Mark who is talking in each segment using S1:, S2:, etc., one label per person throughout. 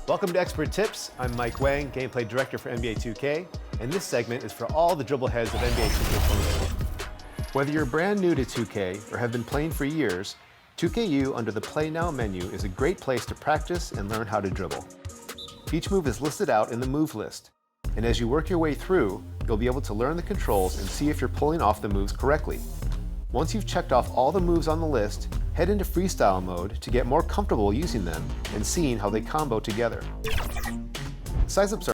S1: Welcome to Expert Tips. I'm Mike Wang, Gameplay Director for NBA 2K, and this segment is for all the dribble heads of NBA 2K22. Whether you're brand new to 2K or have been playing for years, 2KU under the Play Now menu is a great place to practice and learn how to dribble. Each move is listed out in the move list, and as you work your way through, you'll be able to learn the controls and see if you're pulling off the moves correctly. Once you've checked off all the moves on the list, head into freestyle mode to get more comfortable using them and seeing how they combo together. Size-ups are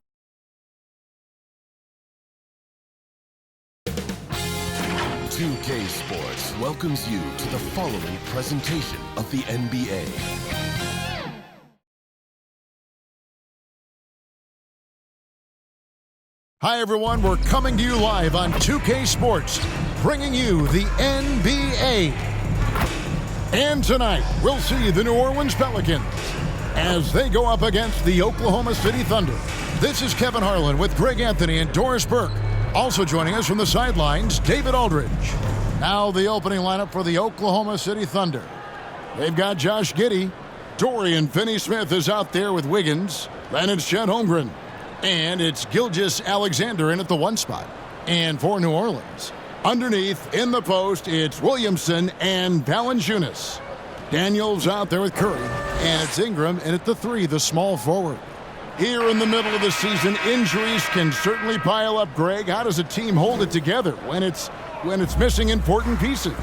S2: 2K Sports welcomes you to the following presentation of the NBA.
S3: Hi everyone, we're coming to you live on 2K Sports, bringing you the NBA. And tonight, we'll see the New Orleans Pelicans as they go up against the Oklahoma City Thunder. This is Kevin Harlan with Greg Anthony and Doris Burke. Also joining us from the sidelines, David Aldridge. Now the opening lineup for the Oklahoma City Thunder. They've got Josh Giddey. Dorian Finney-Smith is out there with Wiggins. Then it's Chet Holmgren. And it's Gilgeous-Alexander in at the 1 spot. And for New Orleans, underneath in the post, it's Williamson and Valanciunas. Daniels out there with Curry. And it's Ingram in at the 3, the small forward. Here in the middle of the season, injuries can certainly pile up, Greg. How does a team hold it together when it's missing important pieces?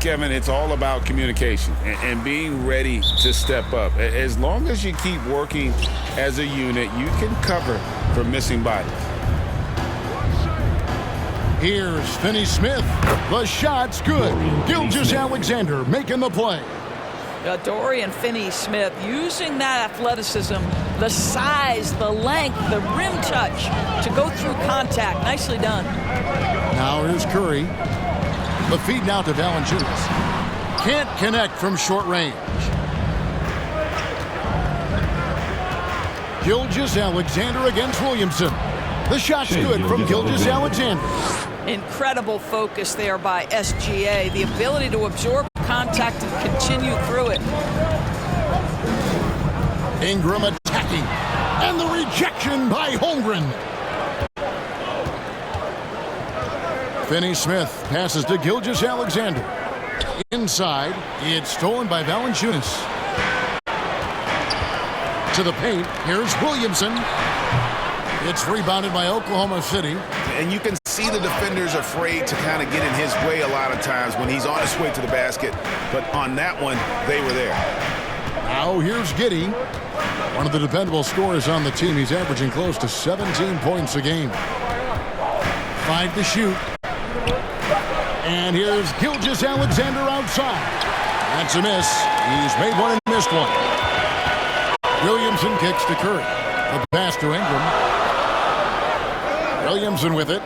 S4: Kevin, it's all about communication and being ready to step up. As long as you keep working as a unit, you can cover for missing bodies.
S3: Here's Finney-Smith. The shot's good. Gilgeous-Alexander making the play.
S5: Dorian Finney-Smith using that athleticism, the size, the length, the rim touch to go through contact. Nicely done.
S3: Now here's Curry. The feed now to Valanciunas. Can't connect from short range. Gilgeous-Alexander against Williamson. The shot's good from Gilgeous-Alexander.
S5: Incredible focus there by SGA. The ability to absorb contact and continue through it.
S3: Ingram attacking. And the rejection by Holmgren. Finney-Smith passes to Gilgeous-Alexander. Inside, it's stolen by Valanciunas. To the paint, here's Williamson. It's rebounded by Oklahoma City.
S4: And you can see the defenders afraid to kind of get in his way a lot of times when he's on his way to the basket. But on that one, they were there.
S3: Now here's Giddey. One of the dependable scorers on the team. He's averaging close to 17 points a game. 5 to shoot. And here's Gilgeous-Alexander outside. That's a miss. He's made one and missed one. Williamson kicks to Curry. The pass to Ingram. Williamson with it.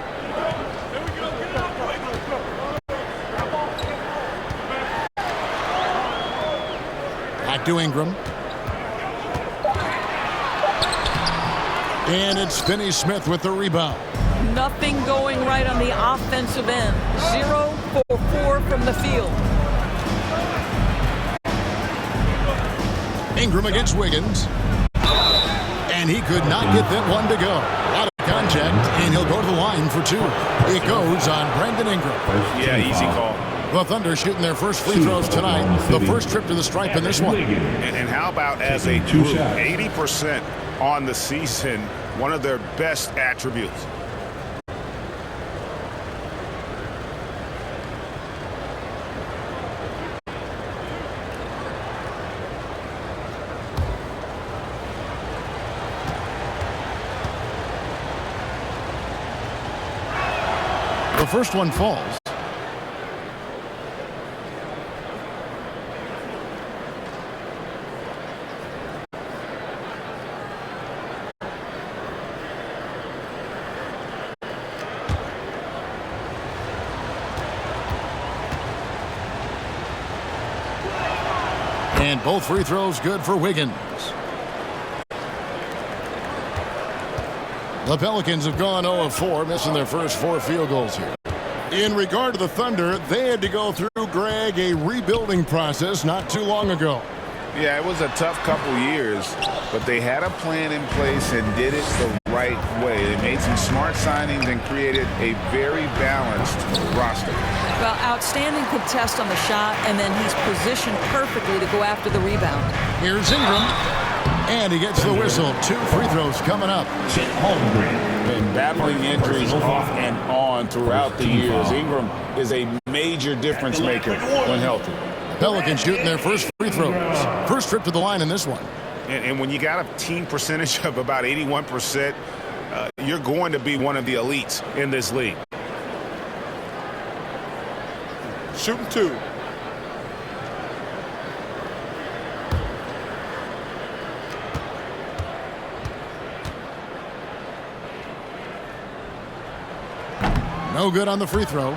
S3: Back to Ingram. And it's Finney-Smith with the rebound.
S5: Nothing going right on the offensive end. 0 for 4 from the field.
S3: Ingram against Wiggins. And he could not get that one to go. A lot of contact, and he'll go to the line for 2. It goes on Brandon Ingram.
S4: Yeah, easy call.
S3: The Thunder shooting their first free throws tonight. The first trip to the stripe in this one.
S4: And how about as a group, 80% on the season, one of their best attributes.
S3: The first one falls. And both free throws good for Wiggins. The Pelicans have gone 0 of 4, missing their first 4 field goals here. In regard to the Thunder, they had to go through, Greg, a rebuilding process not too long ago.
S4: Yeah, it was a tough couple years, but they had a plan in place and did it the right way. They made some smart signings and created a very balanced roster.
S5: Well, outstanding contest on the shot, and then he's positioned perfectly to go after the rebound.
S3: Here's Ingram, and he gets the whistle. 2 free throws coming up.
S4: And battling injuries off and on throughout the years. Ingram is a major difference maker when healthy.
S3: Pelicans shooting their first free throws. First trip to the line in this one.
S4: And when you got a team percentage of about 81%, you're going to be one of the elites in this league. Shooting 2.
S3: No good on the free throw.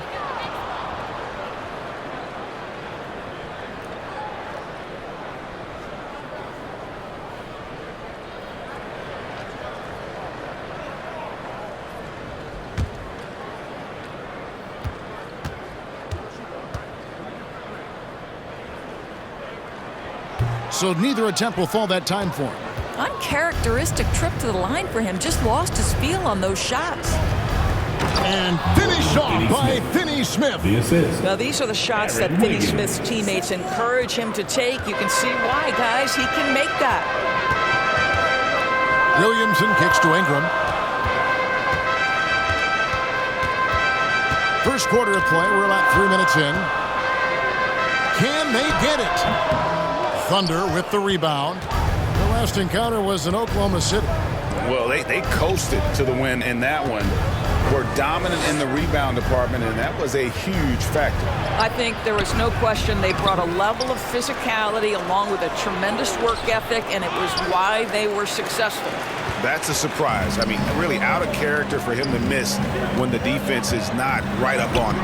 S3: So neither attempt will fall that time for him.
S5: Uncharacteristic trip to the line for him. Just lost his feel on those shots.
S3: And finished off by Finney Smith.
S6: The assist.
S5: Now, these are the shots that Finney Smith's teammates encourage him to take. You can see why, guys. He can make that.
S3: Williamson kicks to Ingram. First quarter of play. We're about 3 minutes in. Can they get it? Thunder with the rebound. The last encounter was in Oklahoma City.
S4: Well, they coasted to the win in that one. Were dominant in the rebound department, and that was a huge factor.
S5: I think there was no question they brought a level of physicality along with a tremendous work ethic, and it was why they were successful.
S4: That's a surprise. I mean, really out of character for him to miss when the defense is not right up on him.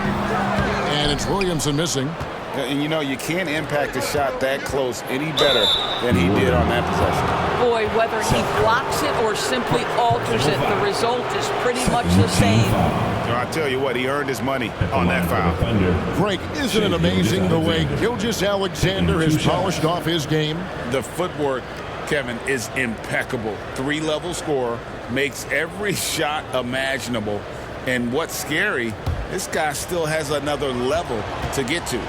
S3: And it's Williamson missing.
S4: And, you know, you can't impact a shot that close any better than he did on that possession.
S5: Boy, whether he blocks it or simply alters it, the result is pretty much the same.
S4: So I tell you what, he earned his money on that foul.
S3: Greg, isn't it amazing the way Gilgeous-Alexander has polished off his game?
S4: The footwork, Kevin, is impeccable. 3-level scorer, makes every shot imaginable. And what's scary, this guy still has another level to get to.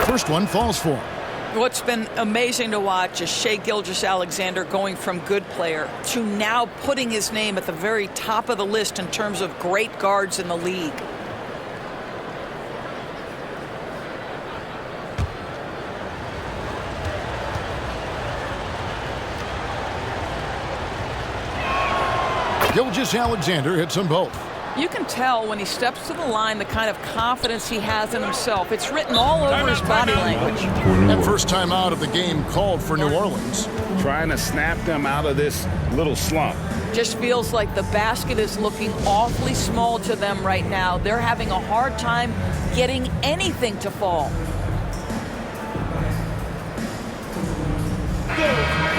S3: First one falls for him.
S5: What's been amazing to watch is Shai Gilgeous-Alexander going from good player to now putting his name at the very top of the list in terms of great guards in the league.
S3: Gilgeous-Alexander hits them both.
S5: You can tell when he steps to the line the kind of confidence he has in himself. It's written all over his body language.
S3: And first time out of the game called for New Orleans.
S4: Trying to snap them out of this little slump.
S5: Just feels like the basket is looking awfully small to them right now. They're having a hard time getting anything to fall.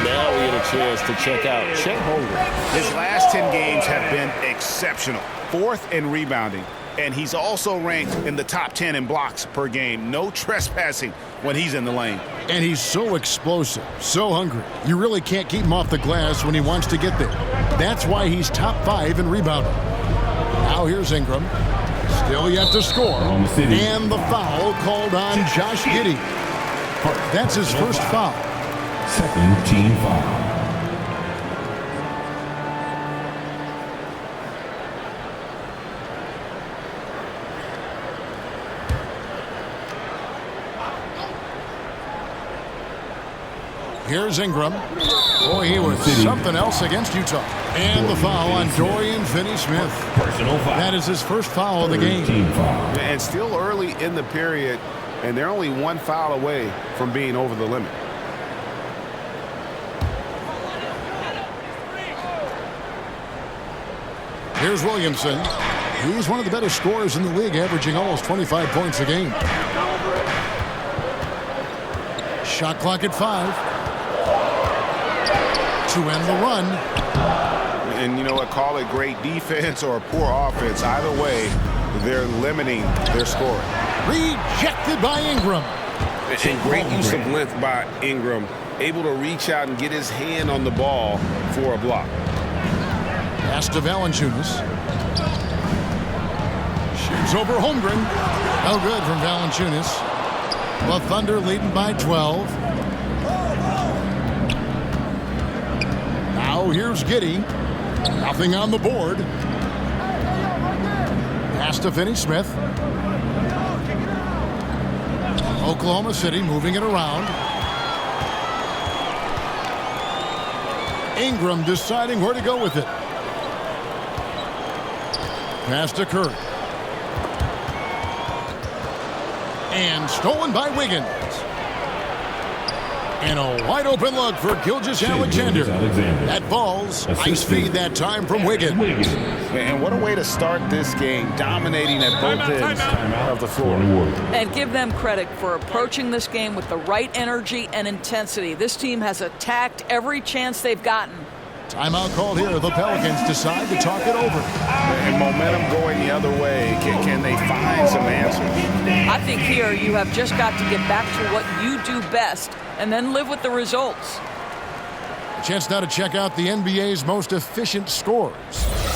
S4: Now we get a chance to check out Chet Holmgren. His last 10 games have been exceptional. 4th in rebounding, and he's also ranked in the top 10 in blocks per game. No trespassing when he's in the lane.
S3: And he's so explosive, so hungry. You really can't keep him off the glass when he wants to get there. That's why he's top 5 in rebounding. Now here's Ingram. Still yet to score. And the foul called on Josh Giddey. That's his first foul.
S6: Second team foul.
S3: Here's Ingram. Boy, he was something else against Utah. And the foul on Dorian Finney-Smith. That is his first foul of the game.
S4: And still early in the period, and they're only 1 foul away from being over the limit.
S3: Here's Williamson. He's one of the better scorers in the league, averaging almost 25 points a game. Shot clock at 5. To end the run.
S4: And you know what, call it great defense or poor offense. Either way, they're limiting their scoring.
S3: Rejected by Ingram.
S4: And great use of length by Ingram. Able to reach out and get his hand on the ball for a block.
S3: Pass to Valanciunas. Shoots over Holmgren. No good from Valanciunas. The Thunder leading by 12. Now here's Giddey. Nothing on the board. Pass to Finney-Smith. Oklahoma City moving it around. Ingram deciding where to go with it. Pass to Curry. And stolen by Wiggins. And a wide open look for Gilgeous-Alexander. That falls. Nice feed that time from Wiggins.
S4: And what a way to start this game, dominating at both ends of the floor.
S5: And give them credit for approaching this game with the right energy and intensity. This team has attacked every chance they've gotten.
S3: Timeout called here. The Pelicans decide to talk it over.
S4: And momentum going the other way. Can they find some answers?
S5: I think here you have just got to get back to what you do best and then live with the results.
S3: A chance now to check out the NBA's most efficient scorers.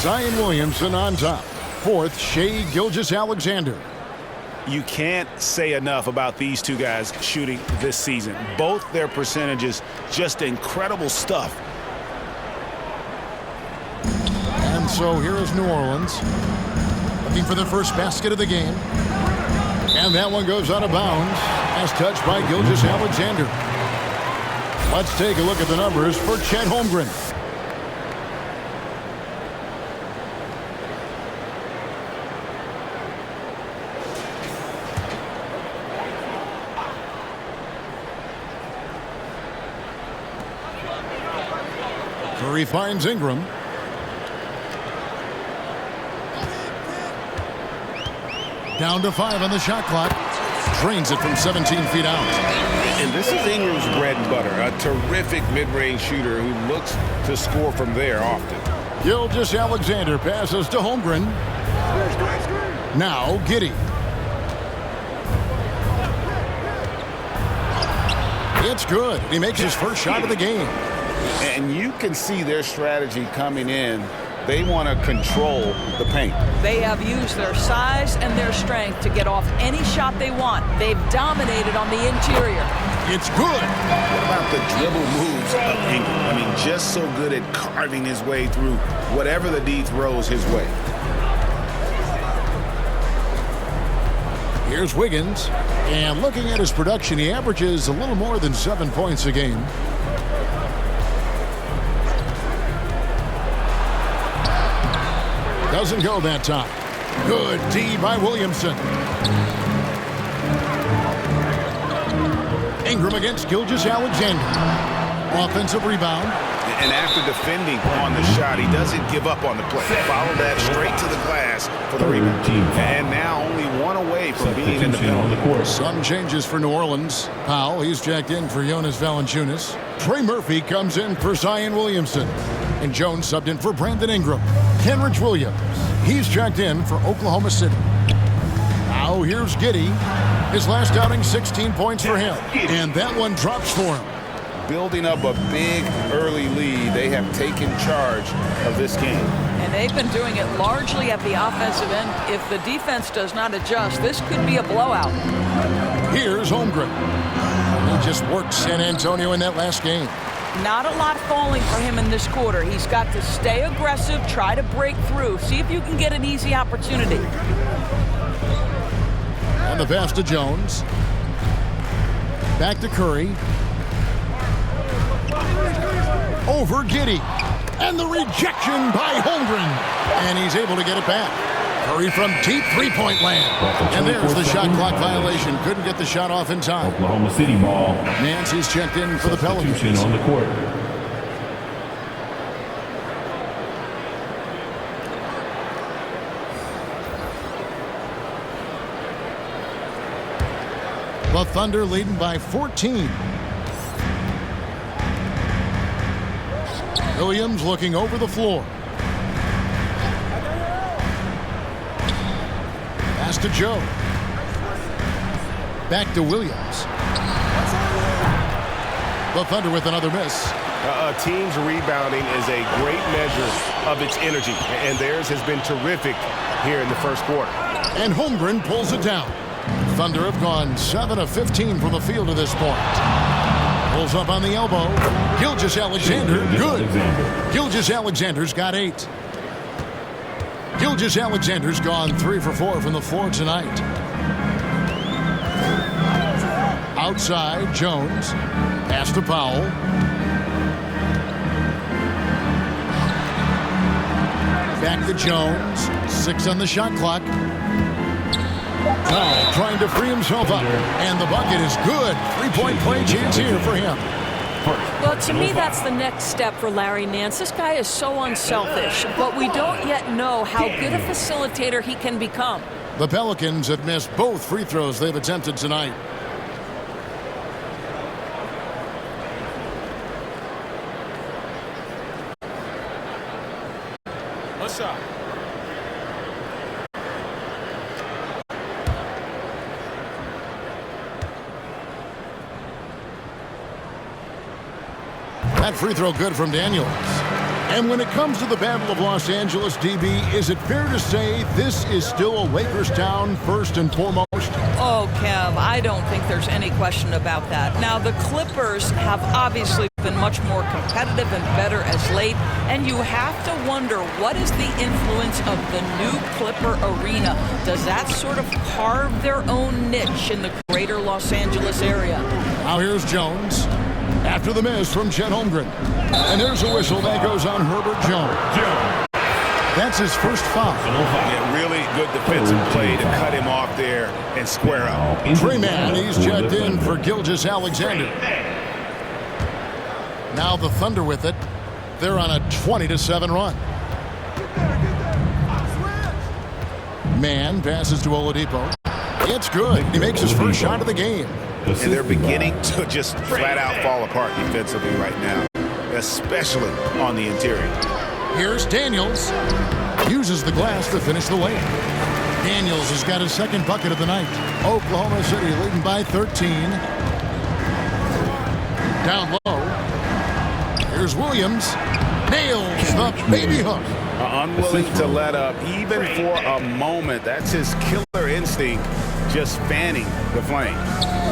S3: Zion Williamson on top. Fourth, Shai Gilgeous-Alexander.
S4: You can't say enough about these two guys shooting this season. Both their percentages, just incredible stuff.
S3: And so here is New Orleans looking for their first basket of the game. And that one goes out of bounds as touched by Gilgeous-Alexander. Let's take a look at the numbers for Chet Holmgren. Curry finds Ingram. Down to 5 on the shot clock. Drains it from 17 feet out.
S4: And this is Ingram's bread and butter. A terrific mid-range shooter who looks to score from there often.
S3: Gilgeous-Alexander passes to Holmgren. Now Giddey. It's good. He makes his first shot of the game.
S4: And you can see their strategy coming in. They want to control the paint.
S5: They have used their size and their strength to get off any shot they want. They've dominated on the interior.
S3: It's good.
S4: What about the dribble moves of Ingram? I mean, just so good at carving his way through whatever the D throws his way.
S3: Here's Wiggins. And looking at his production, he averages a little more than 7 points a game. Doesn't go that time. Good D by Williamson. Ingram against Gilgeous-Alexander. Offensive rebound.
S4: And after defending on the shot, he doesn't give up on the play. Follow that straight to the glass for the rebound. And now only one away from being in the penalty.
S3: Some changes for New Orleans. Powell, he's checked in for Jonas Valanciunas. Trey Murphy comes in for Zion Williamson. And Jones subbed in for Brandon Ingram. Kenrich Williams, he's checked in for Oklahoma City. Now here's Giddey. His last outing, 16 points for him. And that one drops for him.
S4: Building up a big early lead. They have taken charge of this game.
S5: And they've been doing it largely at the offensive end. If the defense does not adjust, this could be a blowout.
S3: Here's Holmgren. He just worked San Antonio in that last game.
S5: Not a lot falling for him in this quarter. He's got to stay aggressive, try to break through, see if you can get an easy opportunity.
S3: And the pass to Jones. Back to Curry. Over Giddey. And the rejection by Holmgren. And he's able to get it back. Curry from deep three-point land. And there's the shot clock violation. Couldn't get the shot off in time.
S6: Oklahoma City ball.
S3: Nancy's checked in for the Pelicans.
S6: On the court.
S3: The Thunder leading by 14. Williams looking over the floor. Pass to Joe. Back to Williams. The Thunder with another miss.
S4: A team's rebounding is a great measure of its energy, and theirs has been terrific here in the first quarter.
S3: And Holmgren pulls it down. Thunder have gone 7 of 15 from the field to this point. Pulls up on the elbow. Gilgeous-Alexander, good. Gilgeous-Alexander's got 8. Gilgeous-Alexander's gone 3 for 4 from the floor tonight. Outside, Jones. Pass to Powell. Back to Jones. 6 on the shot clock. Powell trying to free himself up. And the bucket is good. 3-point play chance here for him.
S7: Well, to me, that's the next step for Larry Nance. This guy is so unselfish, but we don't yet know how good a facilitator he can become.
S3: The Pelicans have missed both free throws they've attempted tonight.
S4: What's up?
S3: That free throw good from Daniels. And when it comes to the Battle of Los Angeles, DB, is it fair to say this is still a Lakers town first and foremost?
S5: Oh, Kev, I don't think there's any question about that. Now, the Clippers have obviously been much more competitive and better as late, and you have to wonder, what is the influence of the new Clipper arena? Does that sort of carve their own niche in the greater Los Angeles area?
S3: Now here's Jones. After the miss from Chet Holmgren. And there's a whistle that goes on Herbert Jones. That's his first foul.
S4: Yeah, really good defensive play to cut him off there and square up.
S3: Trey Mann, he's checked in for Gilgeous-Alexander. Now the Thunder with it. They're on a 20-7 run. Mann passes to Oladipo. It's good. He makes his first shot of the game.
S4: And they're beginning to just flat out fall apart defensively right now, especially on the interior.
S3: Here's Daniels. Uses the glass to finish the layup. Daniels has got his second bucket of the night. Oklahoma City leading by 13. Down low. Here's Williams. Nails the baby hook.
S4: Unwilling to let up even for a moment. That's his killer instinct, just fanning the flame.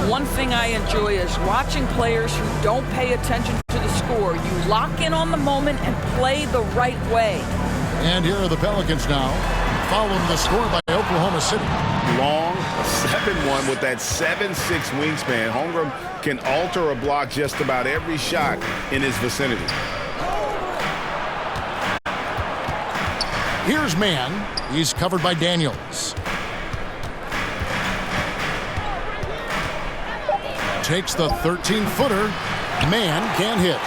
S5: One thing I enjoy is watching players who don't pay attention to the score. You lock in on the moment and play the right way.
S3: And here are the Pelicans now, following the score by Oklahoma City.
S4: Long 7-1 with that 7'6" wingspan. Holmgren can alter a block just about every shot in his vicinity.
S3: Here's Mann. He's covered by Daniels. Takes the 13-footer. Mann can't hit.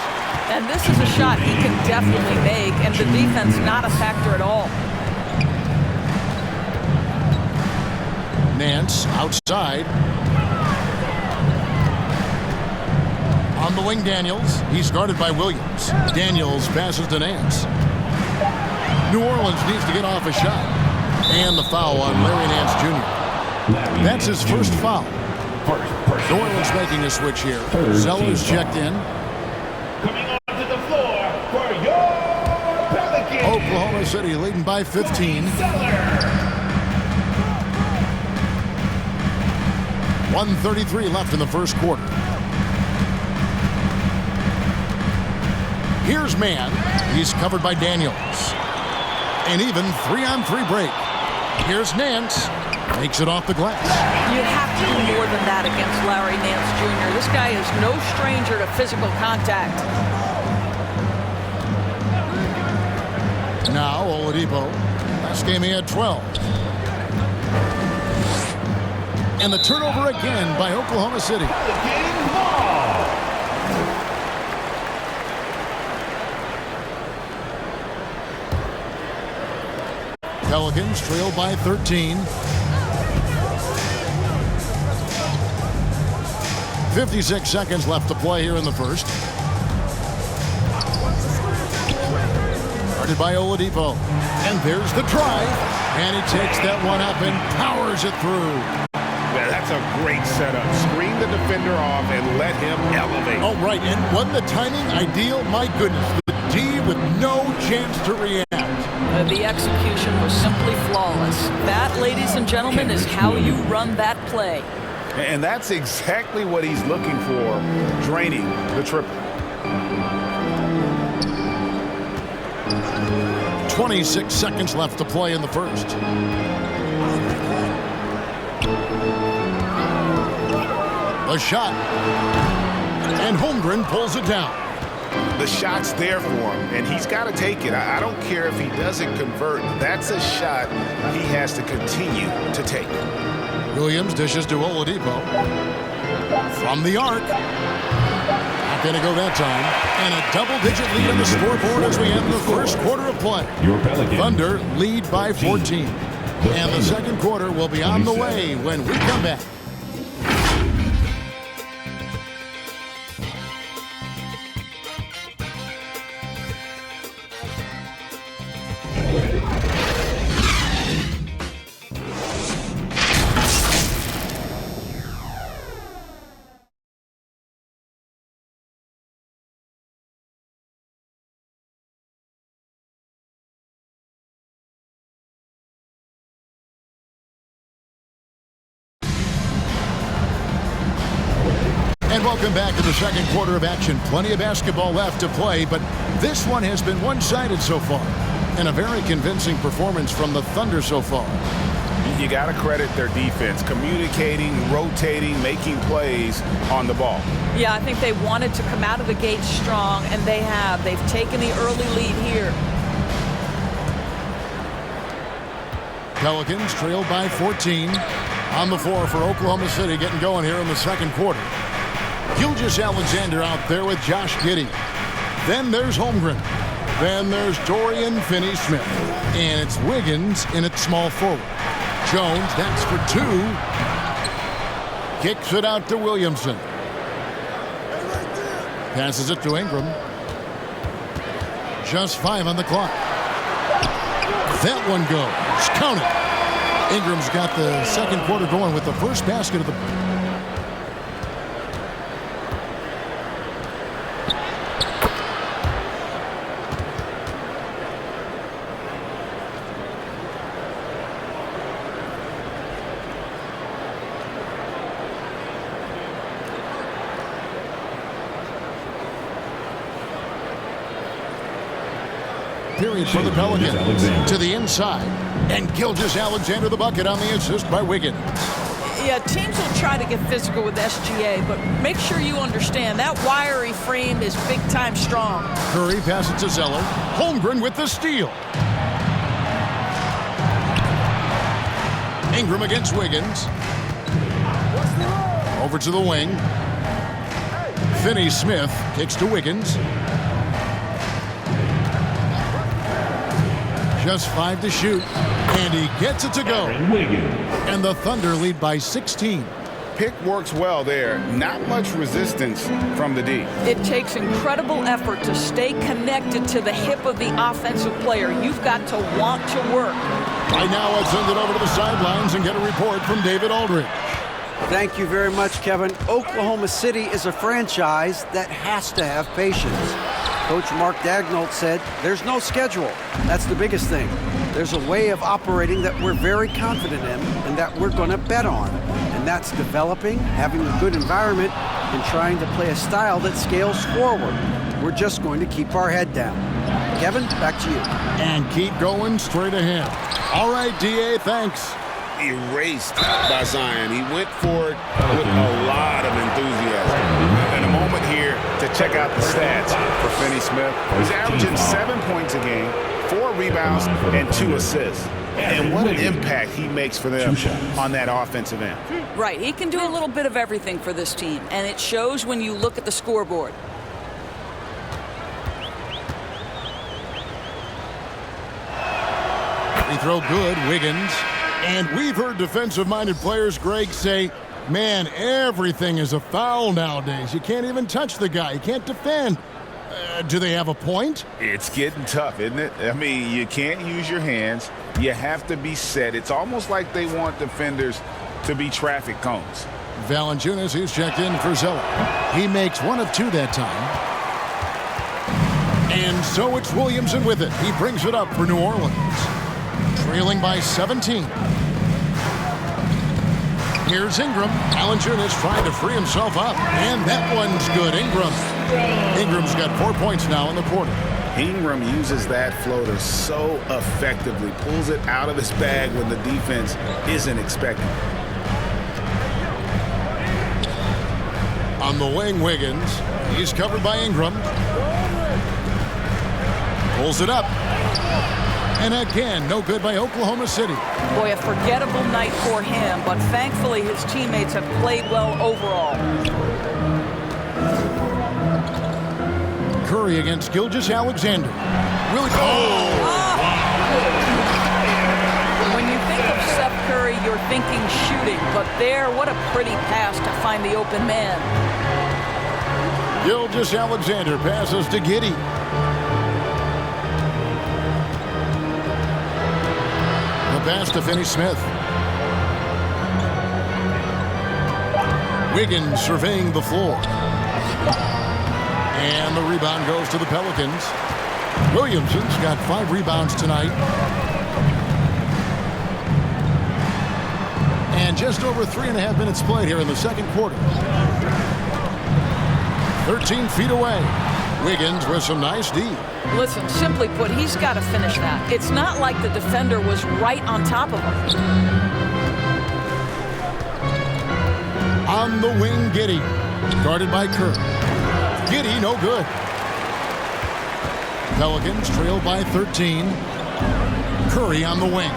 S5: And this is a shot he can definitely make, and the defense not a factor at all.
S3: Nance outside. On the wing, Daniels. He's guarded by Williams. Daniels passes to Nance. New Orleans needs to get off a shot. And the foul on Larry Nance Jr. That's his first foul. New Orleans making a switch here. Zeller's checked in.
S6: Coming onto the floor for your Pelicans.
S3: Oklahoma City leading by 15. 1:33 left in the first quarter. Here's Mann. He's covered by Daniels. An even 3-on-3 break. Here's Nance. Makes it off the glass.
S5: You have to do more than that against Larry Nance Jr. This guy is no stranger to physical contact.
S3: Now Oladipo. Last game he had 12. And the turnover again by Oklahoma City. Pelicans trail by 13. 56 seconds left to play here in the first. Guarded by Oladipo. And there's the drive. And he takes that one up and powers it through.
S4: Yeah, that's a great setup. Screen the defender off and let him elevate.
S3: Oh, right, and wasn't the timing ideal? My goodness, the D with no chance to react.
S5: The execution was simply flawless. That, ladies and gentlemen, is how you run that play.
S4: And that's exactly what he's looking for, draining the triple.
S3: 26 seconds left to play in the first. The shot. And Holmgren pulls it down.
S4: The shot's there for him, and he's got to take it. I don't care if he doesn't convert. That's a shot he has to continue to take.
S3: Williams dishes to Oladipo. From the arc. Not going to go that time. And a double-digit lead on the scoreboard as we end the first quarter of play.
S6: Your Pelicans.
S3: Thunder lead by 14. And the second quarter will be on the way when we come back. And welcome back to the second quarter of action. Plenty of basketball left to play, but this one has been one-sided so far. And a very convincing performance from the Thunder so far.
S4: You got to credit their defense, communicating, rotating, making plays on the ball.
S5: Yeah, I think they wanted to come out of the gate strong, and they have. They've taken the early lead here.
S3: Pelicans trailed by 14. On the floor for Oklahoma City, getting going here in the second quarter. Gilgeous-Alexander out there with Josh Giddey. Then there's Holmgren. Then there's Dorian Finney-Smith. And it's Wiggins in at small forward. Jones, that's for two. Kicks it out to Williamson. Passes it to Ingram. Just 5 on the clock. That one goes. Count it. Ingram's got the second quarter going with the first basket of the... Period for the Pelicans. To the inside. And Gilgeous-Alexander the bucket on the assist by Wiggins.
S5: Yeah, teams will try to get physical with SGA, but make sure you understand that wiry frame is big-time strong.
S3: Curry passes to Zeller. Holmgren with the steal. Ingram against Wiggins. Over to the wing. Finney-Smith kicks to Wiggins. Just 5 to shoot, and he gets it to go. And the Thunder lead by 16.
S4: Pick works well there. Not much resistance from the D.
S5: It takes incredible effort to stay connected to the hip of the offensive player. You've got to want to work.
S3: Right now, let's send it over to the sidelines and get a report from David Aldridge.
S8: Thank you very much, Kevin. Oklahoma City is a franchise that has to have patience. Coach Mark Daigneault said, there's no schedule. That's the biggest thing. There's a way of operating that we're very confident in and that we're going to bet on. And that's developing, having a good environment, and trying to play a style that scales forward. We're just going to keep our head down. Kevin, back to you.
S3: And keep going straight ahead. All right, D.A., thanks.
S4: Erased by Zion. He went for it with a lot of enthusiasm. And a moment here to check out the stats for Finney-Smith. He's averaging 7 points a game, 4 rebounds, and 2 assists. And what an impact he makes for them on that offensive end.
S5: Right, he can do a little bit of everything for this team, and it shows when you look at the scoreboard.
S3: Free throw good, Wiggins. And we've heard defensive-minded players, Greg, say, man, everything is a foul nowadays. You can't even touch the guy. You can't defend. Do they have a point?
S4: It's getting tough, isn't it? I mean, you can't use your hands. You have to be set. It's almost like they want defenders to be traffic cones.
S3: Valanciunas, he's checked in for Zeller. He makes 1 of 2 that time. And so it's Williamson with it. He brings it up for New Orleans. Trailing by 17. Here's Ingram. Valanciunas trying to free himself up. And that one's good. Ingram's got 4 points now in the quarter.
S4: Ingram uses that floater so effectively. Pulls it out of his bag when the defense isn't expecting it.
S3: On the wing, Wiggins. He's covered by Ingram. Pulls it up. And again, no good by Oklahoma City.
S5: Boy, a forgettable night for him, but thankfully his teammates have played well overall.
S3: Curry against Gilgeous-Alexander. When
S5: you think of Seth Curry, you're thinking shooting, but there, what a pretty pass to find the open man.
S3: Gilgeous-Alexander passes to Giddey. The pass to Finney-Smith. Wiggins surveying the floor. And the rebound goes to the Pelicans. Williamson's got 5 rebounds tonight. And just over 3.5 minutes played here in the second quarter. 13 feet away. Wiggins with some nice D.
S5: Listen, simply put, he's got to finish that. It's not like the defender was right on top of him.
S3: On the wing, Giddey. Guarded by Kerr. Giddey, no good. Pelicans trail by 13. Curry on the wing.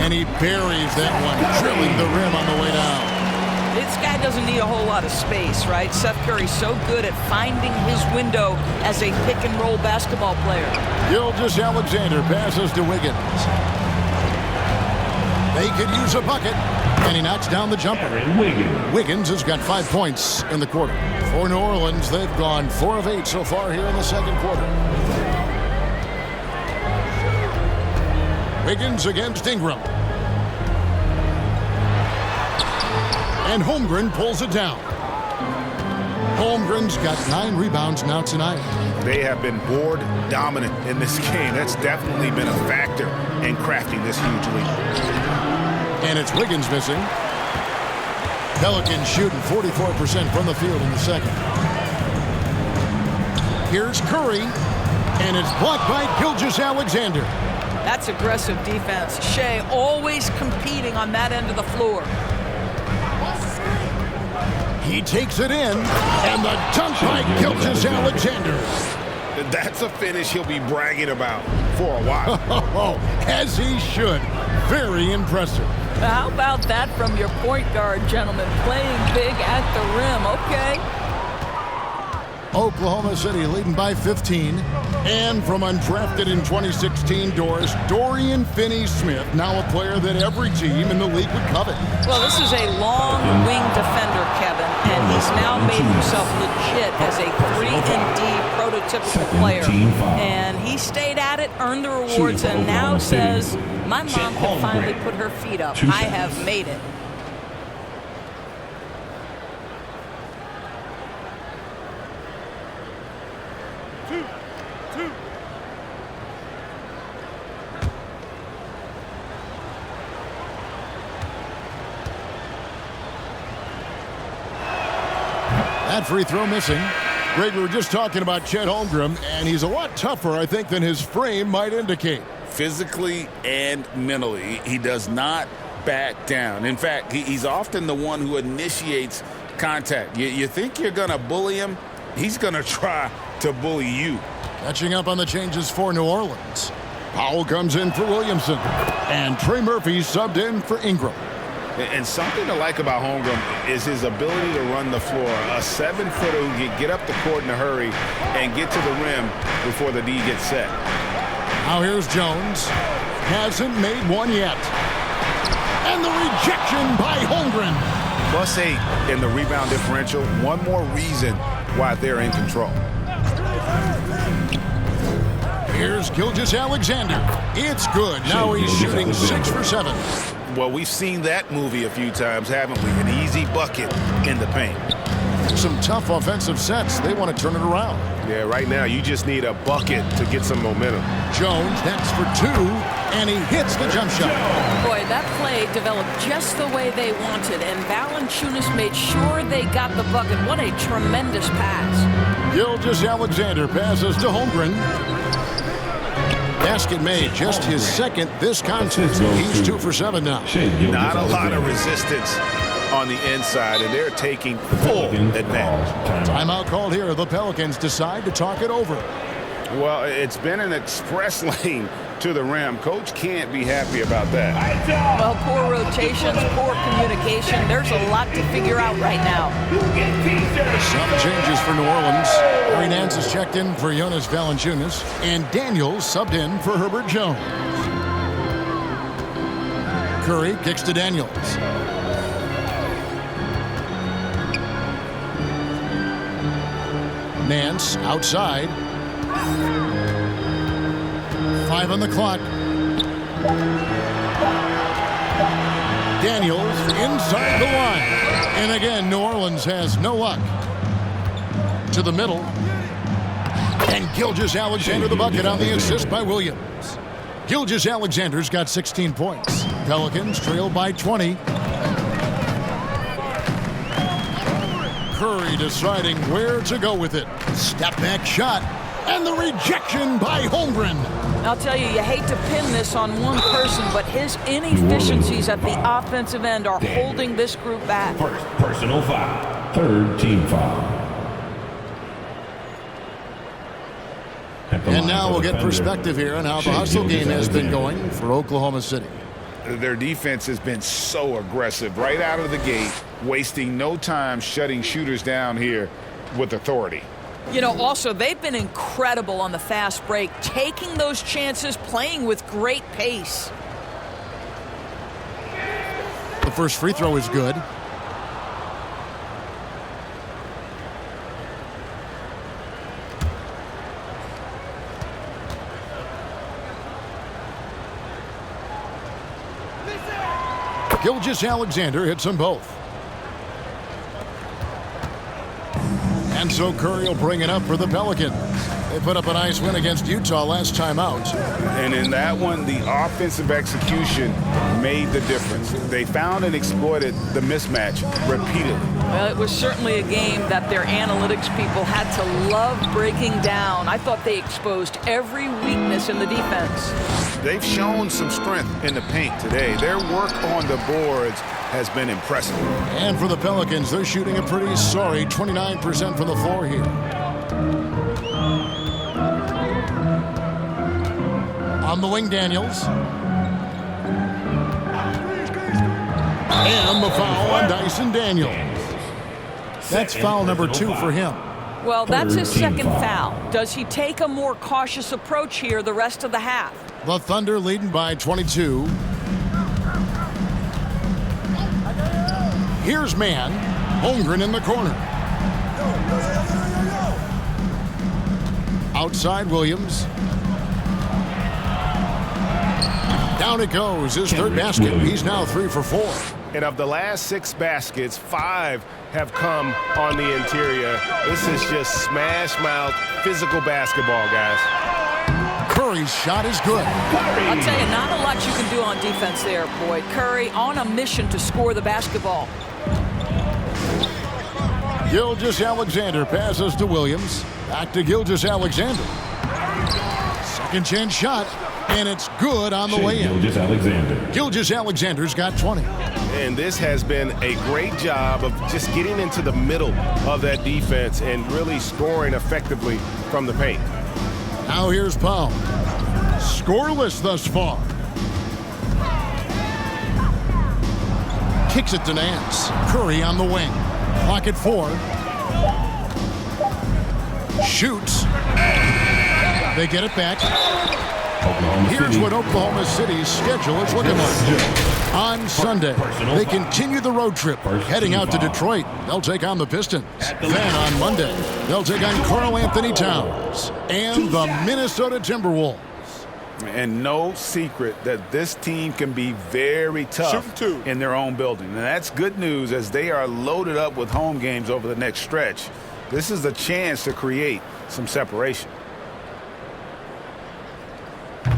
S3: And he buries that one, drilling the rim on the way down.
S5: This guy doesn't need a whole lot of space, right? Seth Curry's so good at finding his window as a pick-and-roll basketball player.
S3: Gilgeous-Alexander passes to Wiggins. They could use a bucket, and he knocks down the jumper. Wiggins has got 5 points in the quarter. For New Orleans, they've gone 4 of 8 so far here in the second quarter. Wiggins against Ingram. And Holmgren pulls it down. Holmgren's got 9 rebounds now tonight.
S4: They have been board dominant in this game. That's definitely been a factor in crafting this huge lead.
S3: And it's Wiggins missing. Pelicans shooting 44% from the field in the second. Here's Curry, and it's blocked by Gilgeous-Alexander.
S5: That's aggressive defense. Shea always competing on that end of the floor.
S3: He takes it in, and the dunk by Gilgeous-Alexander.
S4: That's a finish he'll be bragging about for a while.
S3: As he should. Very impressive.
S5: How about that from your point guard, gentlemen? Playing big at the rim, okay.
S3: Oklahoma City leading by 15. And from undrafted in 2016 doors, Dorian Finney-Smith, now a player that every team in the league would covet.
S5: Well, this is a long wing defender, Kevin, and he's now made himself legit as a 3-and-D prototypical player. And he stayed at it, earned the rewards, and now says, my mom can finally put her feet up. I have made it.
S3: That free throw missing. Greg, we were just talking about Chet Holmgren, and he's a lot tougher, I think, than his frame might indicate.
S4: Physically and mentally, he does not back down. In fact, he's often the one who initiates contact. You think you're going to bully him, he's going to try to bully you.
S3: Catching up on the changes for New Orleans. Powell comes in for Williamson, and Trey Murphy subbed in for Ingram.
S4: And something to like about Holmgren is his ability to run the floor. A 7-footer who can get up the court in a hurry and get to the rim before the D gets set.
S3: Now here's Jones. Hasn't made one yet. And the rejection by Holmgren.
S4: +8 in the rebound differential. One more reason why they're in control.
S3: Here's Gilgeous-Alexander. It's good. Now he's shooting 6 for 7.
S4: Well, we've seen that movie a few times, haven't we? An easy bucket in the paint.
S3: Some tough offensive sets. They want to turn it around.
S9: Yeah, right now you just need a bucket to get some momentum.
S3: Jones next for 2, and he hits the jump shot.
S7: Boy, that play developed just the way they wanted, and Valanciunas made sure they got the bucket. What a tremendous pass.
S3: Gilgeous-Alexander passes to Holmgren. Basket made, just his second this contest. He's 2 for 7 now.
S4: Not a lot of resistance on the inside, and they're taking full advantage.
S3: Timeout called here. The Pelicans decide to talk it over.
S4: Well, it's been an express lane to the rim. Coach can't be happy about that.
S5: Well, poor rotations, poor communication. There's a lot to figure out right now.
S3: Some changes for New Orleans. Larry Nance is checked in for Jonas Valanciunas, and Daniels subbed in for Herbert Jones. Curry kicks to Daniels. Nance outside. 5 on the clock. Daniels inside the line. And again, New Orleans has no luck. To the middle. And Gilgeous-Alexander the bucket on the assist by Williams. Gilgeous-Alexander's got 16 points. Pelicans trail by 20. Curry deciding where to go with it. Step back shot. And the rejection by Holmgren.
S5: I'll tell you, you hate to pin this on one person, but his inefficiencies at the offensive end are holding this group back.
S6: First personal foul. Third team foul.
S3: And now we'll get perspective here on how the hustle game has been going for Oklahoma City.
S4: Their defense has been so aggressive right out of the gate, wasting no time shutting shooters down here with authority.
S5: You know, also, they've been incredible on the fast break, taking those chances, playing with great pace.
S3: The first free throw is good. Gilgeous-Alexander hits them both. And so Curry will bring it up for the Pelicans. They put up a nice win against Utah last time out.
S4: And in that one, the offensive execution made the difference. They found and exploited the mismatch repeatedly.
S5: Well, it was certainly a game that their analytics people had to love breaking down. I thought they exposed every weakness in the defense.
S4: They've shown some strength in the paint today. Their work on the boards has been impressive.
S3: And for the Pelicans, they're shooting a pretty sorry 29% from the floor here. On the wing, Daniels. And the foul on Dyson Daniels. That's foul number 2 for him.
S5: Well, that's his second foul. Does he take a more cautious approach here the rest of the half?
S3: The Thunder leading by 22. Here's man. Holmgren in the corner. Outside Williams. Down it goes. His third basket. He's now 3 for 4.
S9: And of the last 6 baskets, 5 have come on the interior. This is just smash mouth physical basketball, guys.
S3: Curry's shot is good.
S5: I'll tell you, not a lot you can do on defense there, boy. Curry on a mission to score the basketball.
S3: Gilgeous-Alexander passes to Williams. Back to Gilgeous-Alexander. Second chance shot, and it's good on the way in.
S6: Gilgeous-Alexander.
S3: Gilgeous-Alexander's got 20.
S9: And this has been a great job of just getting into the middle of that defense and really scoring effectively from the paint.
S3: Now here's Powell. Scoreless thus far. Kicks it to Nance. Curry on the wing. Clock at 4. Shoots. They get it back. Here's what Oklahoma City's schedule is looking like. On Sunday, they continue the road trip, heading out to Detroit. They'll take on the Pistons. Then on Monday, they'll take on Karl Anthony Towns and the Minnesota Timberwolves.
S4: And no secret that this team can be very tough in their own building. And that's good news as they are loaded up with home games over the next stretch. This is a chance to create some separation.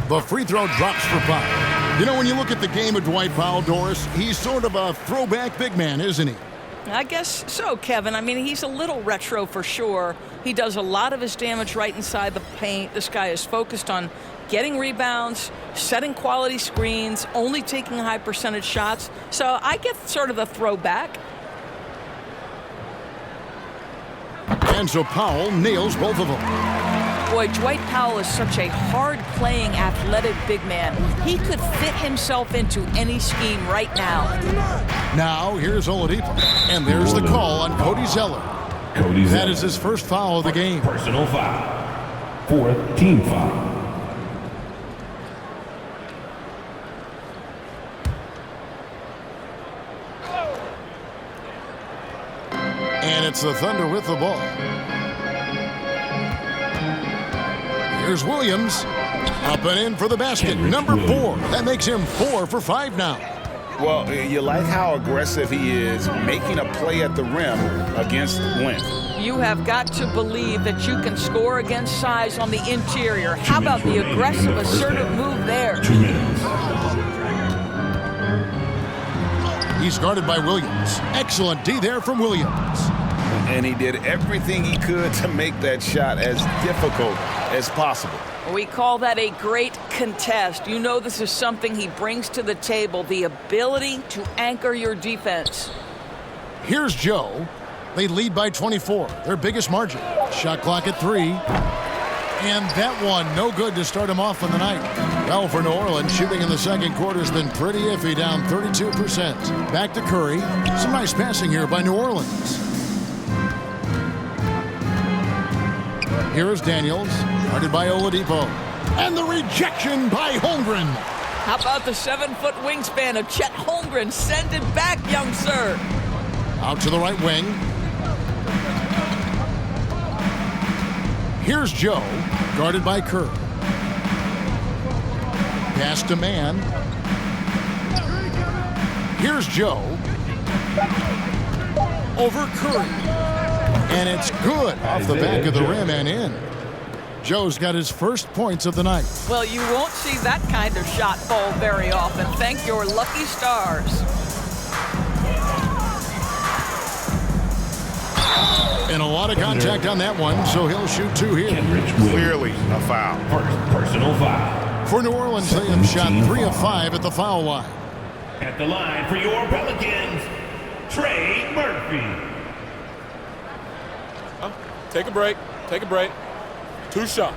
S3: The free throw drops for Powell. You know, when you look at the game of Dwight Powell, Doris, he's sort of a throwback big man, isn't he?
S5: I guess so, Kevin. I mean, he's a little retro for sure. He does a lot of his damage right inside the paint. This guy is focused on getting rebounds, setting quality screens, only taking high percentage shots. So I get sort of the throwback.
S3: And so Powell nails both of them.
S5: Boy, Dwight Powell is such a hard-playing, athletic big man. He could fit himself into any scheme right now.
S3: Now, here's Oladipo. And there's the call on Cody Zeller. That is his first foul of the game.
S6: Personal foul. Fourth team foul.
S3: And it's the Thunder with the ball. Here's Williams. Up and in for the basket. Number 4. That makes him 4 for 5 now.
S4: Well, you like how aggressive he is making a play at the rim against length.
S5: You have got to believe that you can score against size on the interior. How about the aggressive, assertive move there?
S6: 2 minutes.
S3: He's guarded by Williams. Excellent D there from Williams.
S4: And he did everything he could to make that shot as difficult as possible.
S5: We call that a great contest. You know this is something he brings to the table, the ability to anchor your defense.
S3: Here's Joe. They lead by 24, their biggest margin. Shot clock at 3. And that one, no good to start him off on the night. Well, for New Orleans, shooting in the second quarter has been pretty iffy, down 32%. Back to Curry. Some nice passing here by New Orleans. Here is Daniels, guarded by Oladipo. And the rejection by Holmgren.
S5: How about the 7-foot wingspan of Chet Holmgren? Send it back, young sir.
S3: Out to the right wing. Here's Joe, guarded by Curry. Pass to man. Here's Joe. Over Curry. And it's good off the back of the rim and in. Joe's got his first points of the night.
S5: Well, you won't see that kind of shot fall very often. Thank your lucky stars.
S3: And a lot of contact on that one, so he'll shoot 2 here.
S4: Clearly a foul.
S6: First personal foul.
S3: For New Orleans, they have shot 3 of 5 at the foul line.
S6: At the line for your Pelicans, Trey Murphy.
S10: Take a break. Take a break. 2 shots.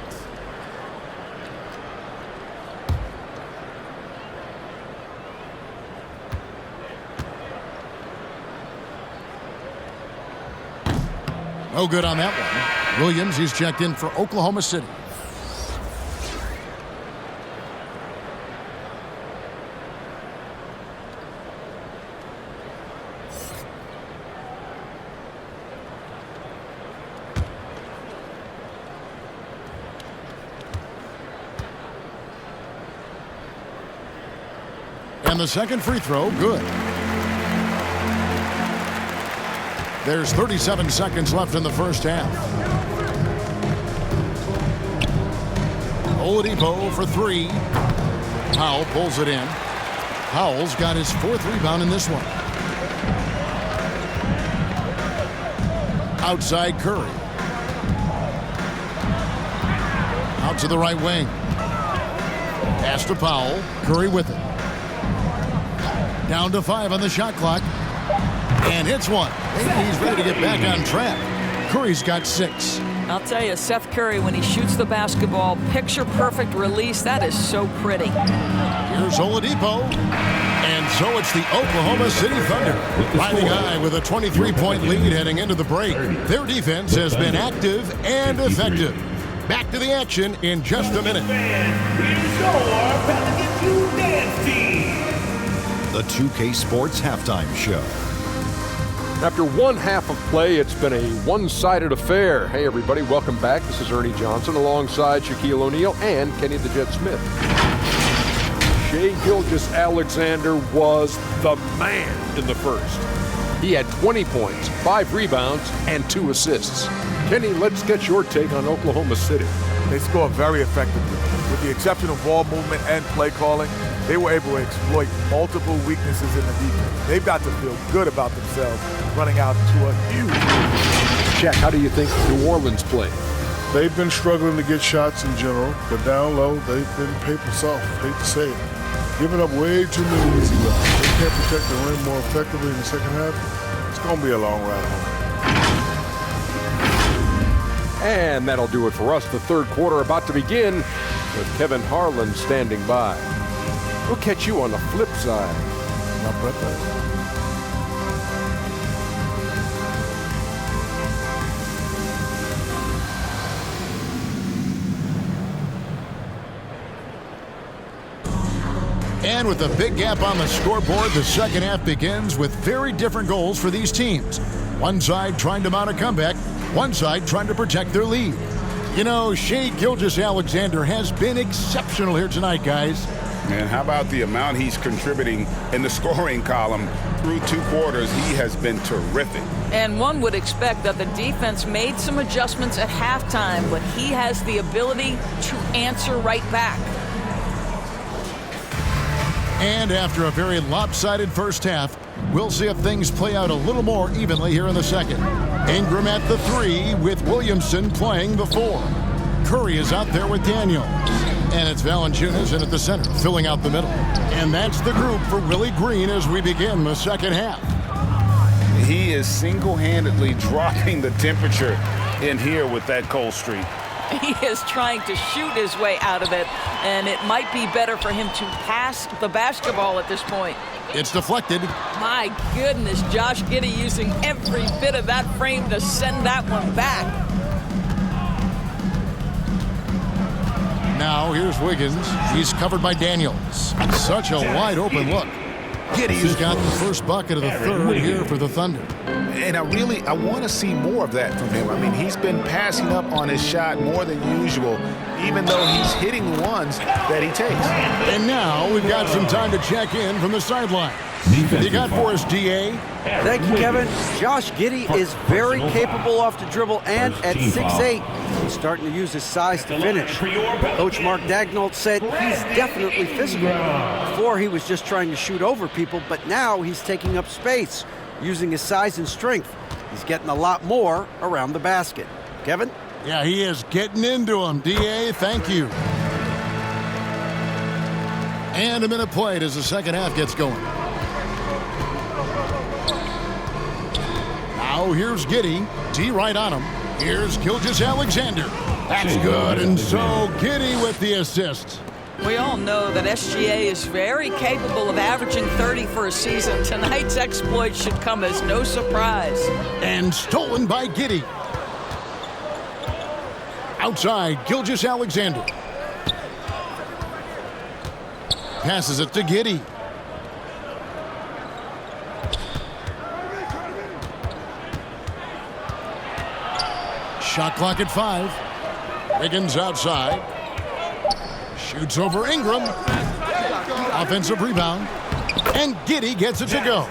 S3: No good on that one. Williams, he's checked in for Oklahoma City. And the second free throw, good. There's 37 seconds left in the first half. Oladipo for 3. Powell pulls it in. Powell's got his 4th rebound in this one. Outside Curry. Out to the right wing. Pass to Powell. Curry with it. Down to 5 on the shot clock. And hits one. He's ready to get back on track. Curry's got 6.
S5: I'll tell you, Seth Curry, when he shoots the basketball, picture-perfect release. That is so pretty.
S3: Here's Oladipo. And so it's the Oklahoma City Thunder riding high with a 23-point lead heading into the break. Their defense has been active and effective. Back to the action in just a minute.
S6: your Pelicans You Dance Team.
S3: The 2K Sports Halftime Show.
S11: After one half of play, it's been a one-sided affair. Hey, everybody, welcome back. This is Ernie Johnson alongside Shaquille O'Neal and Kenny the Jet Smith. Shai Gilgeous-Alexander was the man in the first. He had 20 points, 5 rebounds, and 2 assists. Kenny, let's get your take on Oklahoma City.
S10: They score very effectively. With the exception of ball movement and play calling, they were able to exploit multiple weaknesses in the defense. They've got to feel good about themselves running out to a huge lead.
S11: Shaq, how do you think New Orleans played?
S12: They've been struggling to get shots in general, but down low, they've been paper soft, hate to say it. Giving up way too many easy looks. They can't protect the rim more effectively in the second half. It's going to be a long ride home.
S11: And that'll do it for us. The third quarter about to begin with Kevin Harlan standing by. We'll catch you on the flip side.
S10: Not Brett.
S3: And with a big gap on the scoreboard, the second half begins with very different goals for these teams. One side trying to mount a comeback, one side trying to protect their lead. You know, Shai Gilgeous-Alexander has been exceptional here tonight, guys.
S4: Man, how about the amount he's contributing in the scoring column through 2 quarters? He has been terrific.
S5: And one would expect that the defense made some adjustments at halftime, but he has the ability to answer right back.
S3: And after a very lopsided first half, we'll see if things play out a little more evenly here in the second. Ingram at the 3 with Williamson playing the 4. Curry is out there with Daniels. And it's Valanciunas in at the center, filling out the middle. And that's the group for Willie Green as we begin the second half.
S4: He is single-handedly dropping the temperature in here with that cold streak.
S5: He is trying to shoot his way out of it, and it might be better for him to pass the basketball at this point.
S3: It's deflected.
S5: My goodness, Josh Giddey using every bit of that frame to send that one back.
S3: Now here's Wiggins. He's covered by Daniels. Such a wide open look. Giddey's got the first bucket of the third here for the Thunder.
S4: And I want to see more of that from him. I mean, he's been passing up on his shot more than usual, even though he's hitting the ones that he takes.
S3: And now we've got some time to check in from the sideline. You got for us, DA?
S8: Thank you, Kevin. Josh Giddey is very capable off the dribble, and at 6'8", he's starting to use his size to finish. Coach Mark Daigneault said he's definitely physical. Before, he was just trying to shoot over people, but now he's taking up space, using his size and strength. He's getting a lot more around the basket. Kevin?
S3: Yeah, he is getting into him. DA, thank you. And a minute played as the second half gets going. Now here's Giddey. D right on him. Here's Gilgeous-Alexander. That's good. And so Giddey with the assist.
S5: We all know that SGA is very capable of averaging 30 for a season. Tonight's exploit should come as no surprise.
S3: And stolen by Giddey. Outside, Gilgeous-Alexander. Passes it to Giddey. Shot clock at 5. Wiggins outside. Shoots over Ingram. Offensive rebound. And Giddey gets it to go.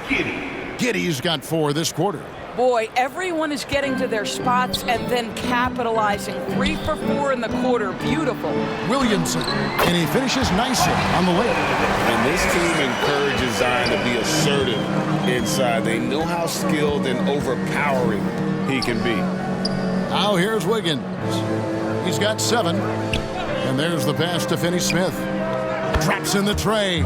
S3: Giddey's got 4 this quarter.
S5: Boy, everyone is getting to their spots and then capitalizing. 3 for 4 in the quarter. Beautiful.
S3: Williamson. And he finishes nicely on the layup.
S4: And this team encourages Zion to be assertive inside. They know how skilled and overpowering he can be.
S3: Now here's Wiggins. He's got 7. And there's the pass to Finney-Smith. Drops in the tray.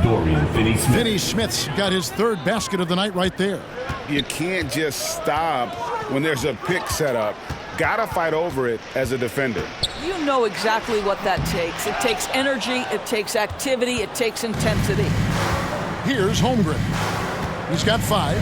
S3: Finney-Smith's got his 3rd basket of the night right there.
S4: You can't just stop when there's a pick set up. Gotta fight over it as a defender.
S5: You know exactly what that takes. It takes energy, it takes activity, it takes intensity.
S3: Here's Holmgren. He's got 5.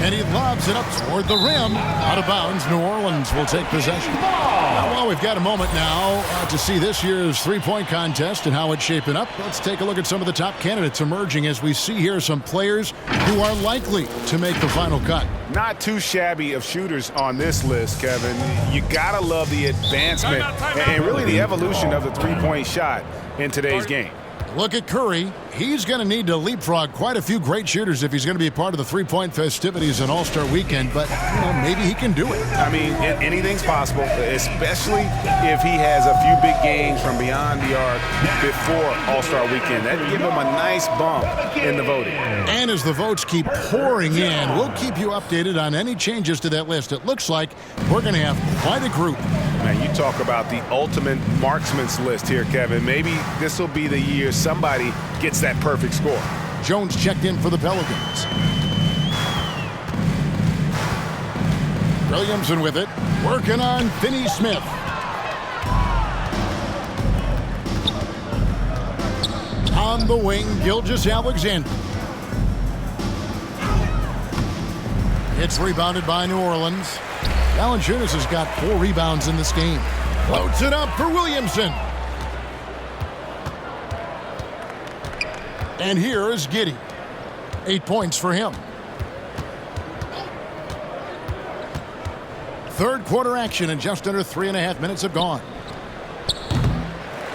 S3: And he lobs it up toward the rim. Out of bounds. New Orleans will take possession. Well, we've got a moment now to see this year's three-point contest and how it's shaping up. Let's take a look at some of the top candidates emerging as we see here some players who are likely to make the final cut.
S4: Not too shabby of shooters on this list, Kevin. You gotta love the advancement and really the evolution of the three-point shot in today's game.
S3: Look at Curry. He's going to need to leapfrog quite a few great shooters if he's going to be a part of the three-point festivities on All-Star Weekend, but maybe he can do it.
S4: I mean, anything's possible, especially if he has a few big games from beyond the arc before All-Star Weekend. That'd give him a nice bump in the voting.
S3: And as the votes keep pouring in, we'll keep you updated on any changes to that list. It looks like we're going to have quite a group.
S4: Man, you talk about the ultimate marksman's list here, Kevin. Maybe this will be the year somebody gets that perfect score.
S3: Jones checked in for the Pelicans. Williamson with it, working on Finney-Smith. On the wing, Gilgeous-Alexander. It's rebounded by New Orleans. Valanciunas has got 4 rebounds in this game. Floats it up for Williamson. And here is Giddey. 8 points for him. Third quarter action and just under 3.5 minutes have gone.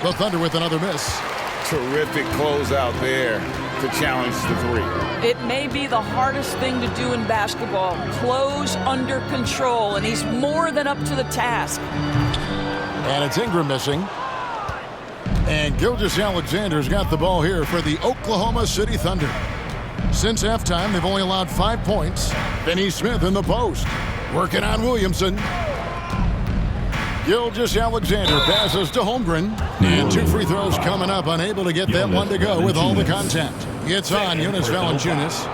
S3: The Thunder with another miss.
S4: Terrific closeout there to challenge the three.
S5: It may be the hardest thing to do in basketball. Close under control, and he's more than up to the task.
S3: And it's Ingram missing. And Gilgeous-Alexander's got the ball here for the Oklahoma City Thunder. Since halftime, they've only allowed 5 points. Finney-Smith in the post. Working on Williamson. Gilgeous-Alexander passes to Holmgren. And 2 free throws coming up. Unable to get that one to go with all the contact. It's on Jonas Valanciunas.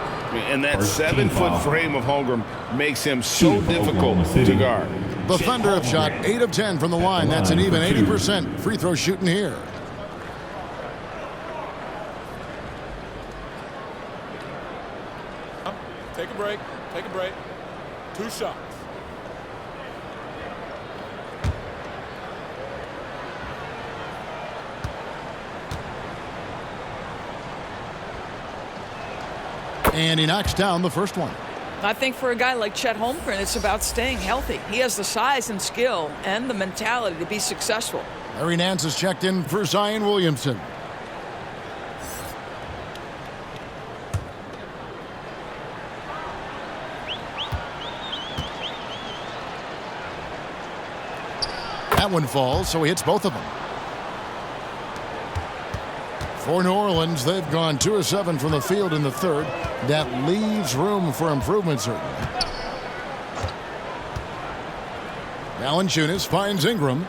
S4: And that 7-foot frame of Holmgren makes him so difficult to guard.
S3: The Thunder have shot 8 of 10 from the line. That's an even 80% free throw shooting here.
S13: Take a break. Take a break. 2 shots.
S3: And he knocks down the first one.
S5: I think for a guy like Chet Holmgren, it's about staying healthy. He has the size and skill and the mentality to be successful.
S3: Larry Nance has checked in for Zion Williamson. That one falls, so he hits both of them. For New Orleans, they've gone 2 of 7 from the field in the third. That leaves room for improvement, certainly. Valanciunas finds Ingram.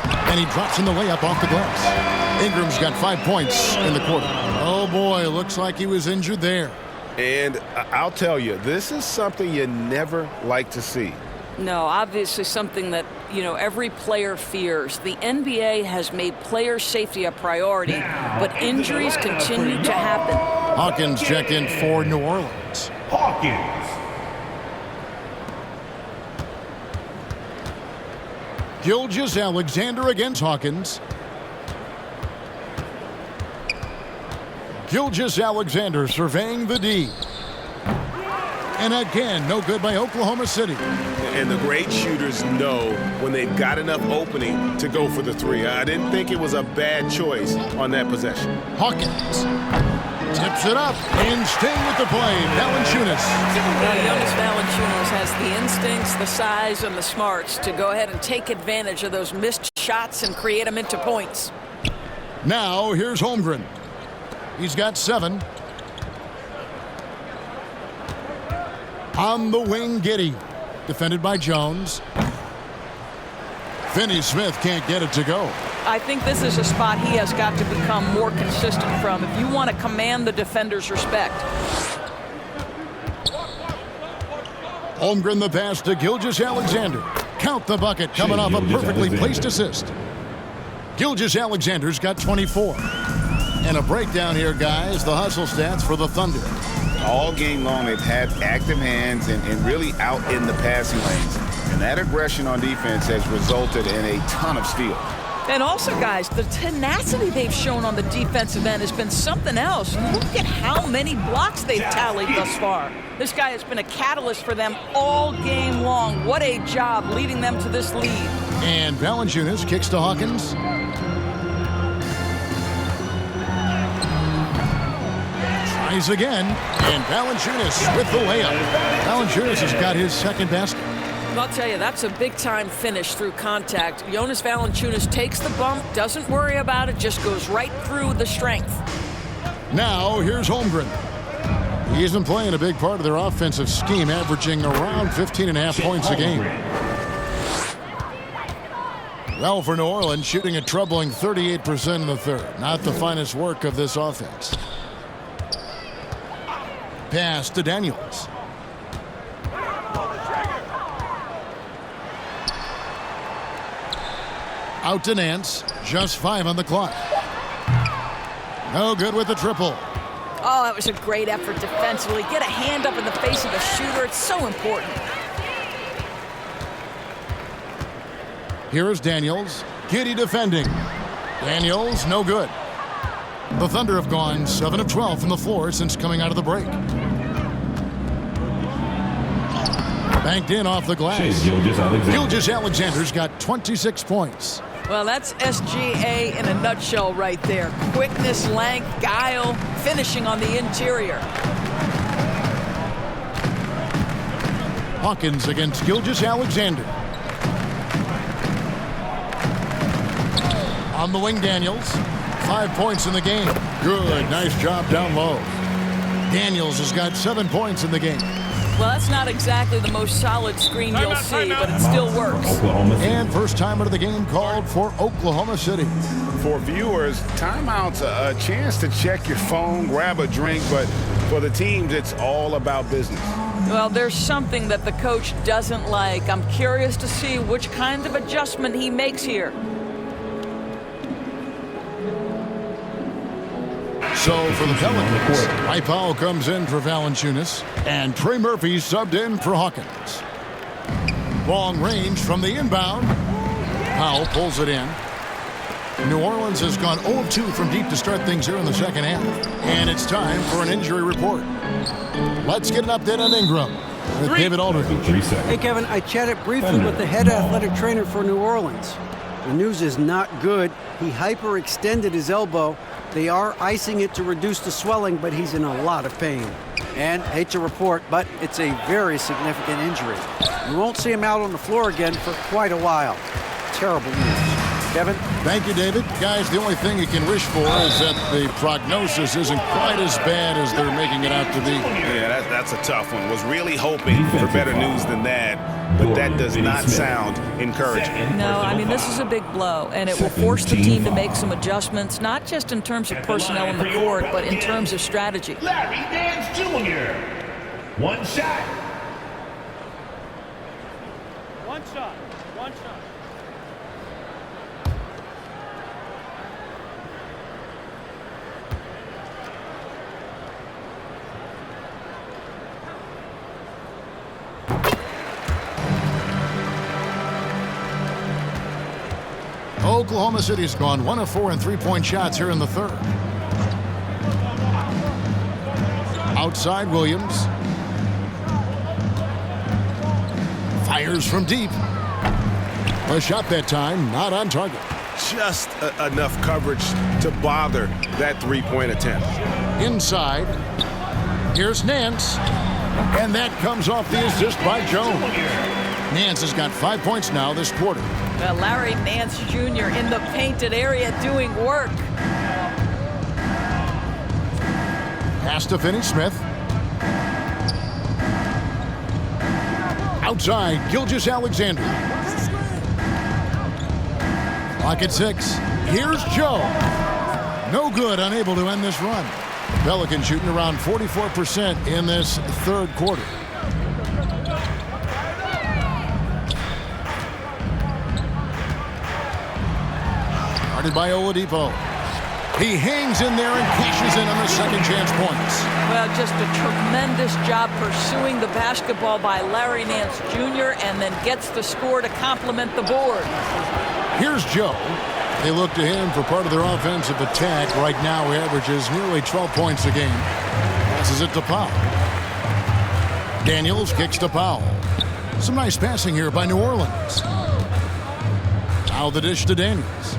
S3: And he drops in the layup off the glass. Ingram's got 5 points in the quarter. Oh, boy, looks like he was injured there.
S4: And I'll tell you, this is something you never like to see.
S5: No, obviously something that, every player fears. The NBA has made player safety a priority, but injuries continue to happen.
S3: Hawkins checked in for New Orleans.
S6: Hawkins.
S3: Gilgeous-Alexander against Hawkins. Gilgeous-Alexander surveying the D. And again, no good by Oklahoma City.
S4: And the great shooters know when they've got enough opening to go for the three. I didn't think it was a bad choice on that possession.
S3: Hawkins tips it up and staying with the play. Valanciunas.
S5: Jonas Valanciunas has the instincts, the size, and the smarts to go ahead and take advantage of those missed shots and create them into points.
S3: Now here's Holmgren. He's got 7. On the wing, Giddey. Defended by Jones. Finney-Smith can't get it to go.
S5: I think this is a spot he has got to become more consistent from if you want to command the defender's respect.
S3: Holmgren the pass to Gilgeous-Alexander. Count the bucket coming off a perfectly placed assist. Gilgeous-Alexander's got 24. And a breakdown here, guys. The hustle stats for the Thunder.
S4: All game long, they've had active hands and really out in the passing lanes. And that aggression on defense has resulted in a ton of steals.
S5: And also, guys, the tenacity they've shown on the defensive end has been something else. Look at how many blocks they've tallied thus far. This guy has been a catalyst for them all game long. What a job leading them to this lead.
S3: And Valanciunas kicks to Hawkins. Tries again, and Valanciunas with the layup. Valanciunas has got his second basket.
S7: I'll tell you, that's a big-time finish through contact. Jonas Valanciunas takes the bump, doesn't worry about it, just goes right through the strength.
S3: Now, here's Holmgren. He isn't playing a big part of their offensive scheme, averaging around 15.5 points a game. Well, for New Orleans, shooting a troubling 38% in the third. Not the finest work of this offense. Pass to Daniels. Out to Nance. Just 5 on the clock. No good with the triple.
S5: Oh, that was a great effort defensively. Get a hand up in the face of the shooter. It's so important.
S3: Here is Daniels. Giddy defending. Daniels, no good. The Thunder have gone 7 of 12 from the floor since coming out of the break. Banked in off the glass. Gilgeous-Alexander's got 26 points.
S5: Well, that's SGA in a nutshell right there. Quickness, length, guile, finishing on the interior.
S3: Hawkins against Gilgeous-Alexander. On the wing, Daniels. 5 points in the game. Good, nice job down low. Daniels has got 7 points in the game.
S5: Well, that's not exactly the most solid screen you'll see, but it still works.
S3: And first timer of the game called for Oklahoma City.
S4: For viewers, timeout's a chance to check your phone, grab a drink, but for the teams, it's all about business.
S5: Well, there's something that the coach doesn't like. I'm curious to see which kind of adjustment he makes here.
S3: So for the Pelicans, Mike Powell comes in for Valanciunas, and Trey Murphy subbed in for Hawkins. Long range from the inbound. Powell pulls it in. New Orleans has gone 0 of 2 from deep to start things here in the second half. And it's time for an injury report. Let's get an update on Ingram with David Aldridge.
S8: Hey, Kevin, I chatted briefly with the head athletic trainer for New Orleans. The news is not good. He hyperextended his elbow. They are icing it to reduce the swelling, but he's in a lot of pain. And, hate to report, but it's a very significant injury. We won't see him out on the floor again for quite a while. Terrible news. Kevin?
S3: Thank you, David. Guys, the only thing you can wish for is that the prognosis isn't quite as bad as they're making it out to be.
S4: Yeah, that's a tough one. Was really hoping for better news than that, but that does not sound encouraging.
S5: No, I mean, this is a big blow, and it will force the team to make some adjustments, not just in terms of personnel in the court, but in terms of strategy.
S6: Larry Nance Jr. One shot.
S14: One shot. One shot.
S3: Oklahoma City's gone 1 of 4 in three-point shots here in the third. Outside Williams. Fires from deep. A shot that time, not on target.
S9: Just enough coverage to bother that three-point attempt.
S3: Inside. Here's Nance. And that comes off the assist by Jones. Nance has got 5 points now this quarter.
S5: Well, Larry Nance Jr. in the painted area doing work.
S3: Pass to Finney-Smith. Outside, Gilgeous-Alexander. Clock at 6. Here's Joe. No good, unable to end this run. Pelicans shooting around 44% in this third quarter. Guarded by Oladipo. He hangs in there and cashes in on the second chance points.
S5: Well, just a tremendous job pursuing the basketball by Larry Nance Jr. and then gets the score to complement the board.
S3: Here's Joe. They look to him for part of their offensive attack. Right now, he averages nearly 12 points a game. Passes it to Powell. Daniels kicks to Powell. Some nice passing here by New Orleans. Now the dish to Daniels.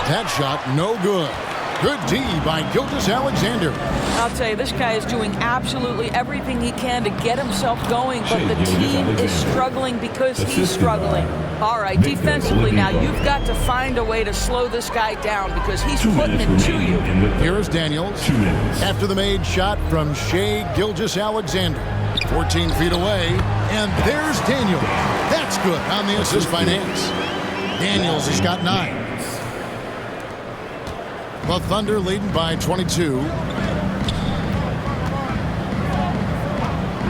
S3: That shot, no good. Good D by Gilgeous-Alexander.
S5: I'll tell you, this guy is doing absolutely everything he can to get himself going, but the team is struggling because he's struggling. All right, defensively now, you've got to find a way to slow this guy down because he's putting it to you.
S3: Here's Daniels. After the made shot from Shai Gilgeous-Alexander. 14 feet away, and there's Daniels. That's good on the assist by Nance. Daniels has got 9. The Thunder leading by 22.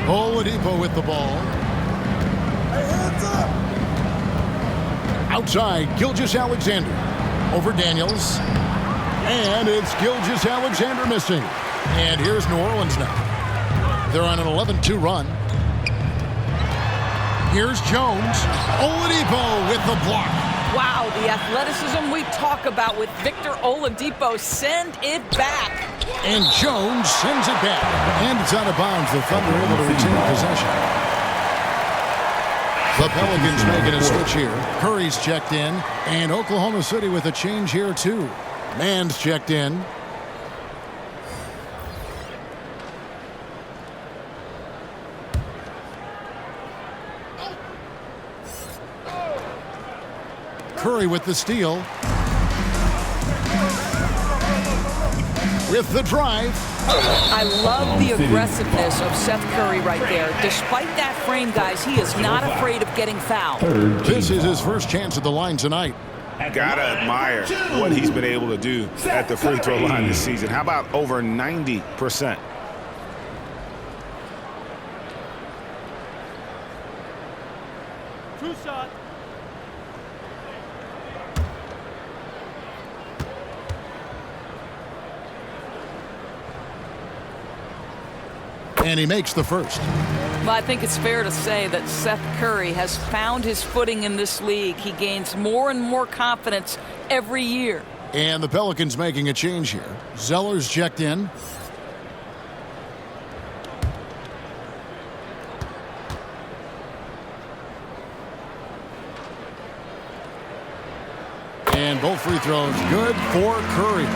S3: Oladipo with the ball. Outside, Gilgeous-Alexander. Over Daniels. And it's Gilgeous-Alexander missing. And here's New Orleans now. They're on an 11-2 run. Here's Jones. Oladipo with the block.
S5: Wow, the athleticism we talk about with Victor Oladipo. Send it back.
S3: And Jones sends it back. And it's out of bounds. The Thunder able to retain possession. The Pelicans making a switch here. Curry's checked in. And Oklahoma City with a change here, too. Mann's checked in. Curry with the steal. With the drive.
S5: I love the aggressiveness of Seth Curry right there. Despite that frame, guys, he is not afraid of getting fouled.
S3: This is his first chance at the line tonight.
S4: Gotta admire what he's been able to do at the free throw line this season. How about over 90%?
S14: Two shot.
S3: And he makes the first.
S5: Well, I think it's fair to say that Seth Curry has found his footing in this league. He gains more and more confidence every year.
S3: And the Pelicans making a change here. Zeller's checked in. And both free throws good for Curry.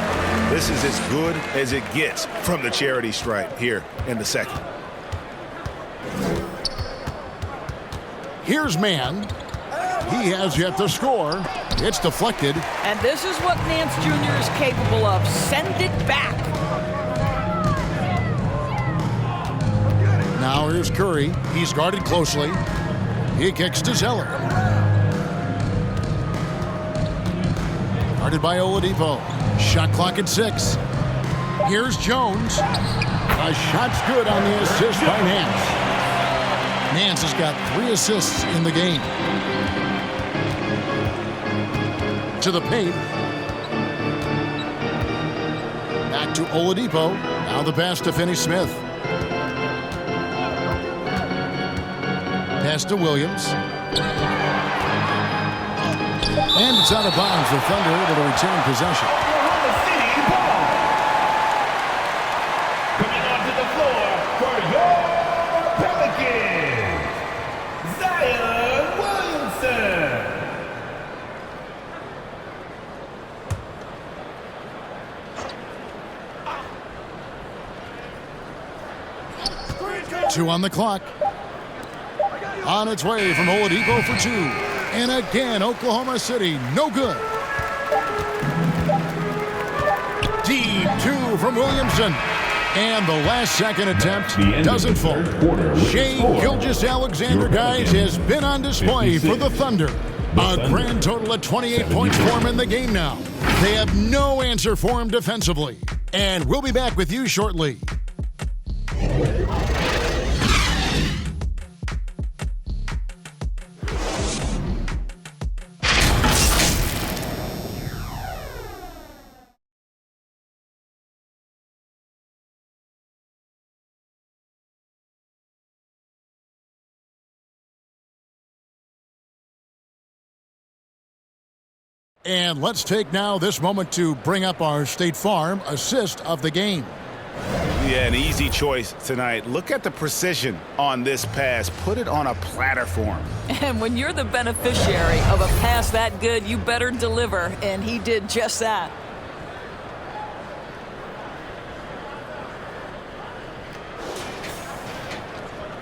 S4: This is as good as it gets from the charity stripe here in the second.
S3: Here's Mann. He has yet to score. It's deflected.
S5: And this is what Nance Jr. is capable of. Send it back.
S3: Now here's Curry. He's guarded closely. He kicks to Zeller. Guarded by Oladipo. Shot clock at 6. Here's Jones. A shot's good on the assist by Nance. Nance has got 3 assists in the game. To the paint. Back to Oladipo. Now the pass to Finney-Smith. Pass to Williams. And it's out of bounds. The Thunder able to retain possession.
S6: Oklahoma City ball. Coming onto the floor for your Pelicans, Zion Williamson.
S3: 2 on the clock. On its way from Oladipo for 2. And again, Oklahoma City, no good. Deep 2 from Williamson. And the last second attempt doesn't fall. Shai Gilgeous-Alexander, guys, has been on display for the Thunder. A grand total of 28 points for him in the game now. They have no answer for him defensively. And we'll be back with you shortly. And let's take now this moment to bring up our State Farm assist of the game.
S4: Yeah, an easy choice tonight. Look at the precision on this pass. Put it on a platter for him.
S5: And when you're the beneficiary of a pass that good, you better deliver, and he did just that.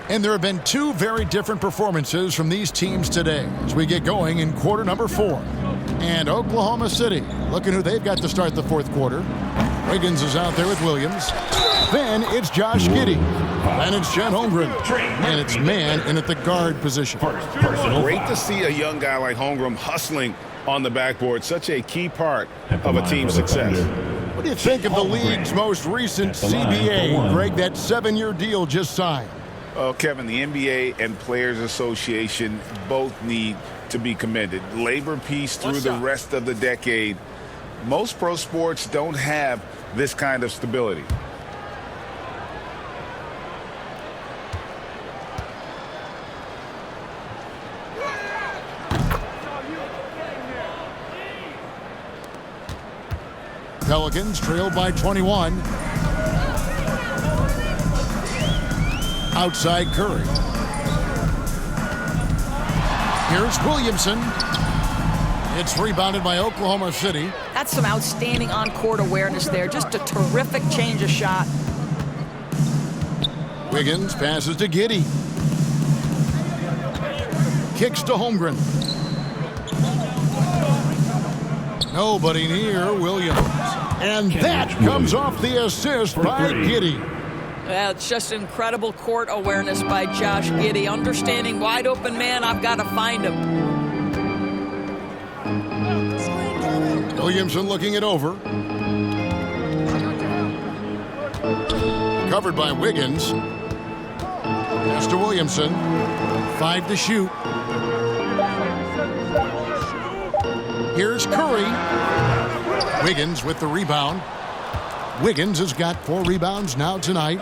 S3: And there have been two very different performances from these teams today as we get going in quarter number 4. And Oklahoma City, looking who they've got to start the fourth quarter. Wiggins is out there with Williams. Then it's Josh Giddey. Then it's Chet Holmgren. And it's man in at the guard position.
S4: Great to see a young guy like Holmgren hustling on the backboard. Such a key part of a team's success.
S3: What do you think of the league's most recent CBA? Greg, that 7-year deal just signed.
S4: Oh, Kevin, the NBA and Players Association both need to be commended. Labor peace through the rest of the decade. Most pro sports don't have this kind of stability.
S3: Pelicans trailed by 21. Outside Curry. Here's Williamson. It's rebounded by Oklahoma City.
S5: That's some outstanding on-court awareness there. Just a terrific change of shot.
S3: Wiggins passes to Giddey. Kicks to Holmgren. Nobody near Williams. And that comes off the assist by Giddey.
S5: It's just incredible court awareness by Josh Giddey. Understanding wide open man, I've got to find him.
S3: Williamson looking it over. Covered by Wiggins. Pass to Williamson. 5 to shoot. Here's Curry. Wiggins with the rebound. Wiggins has got 4 rebounds now tonight.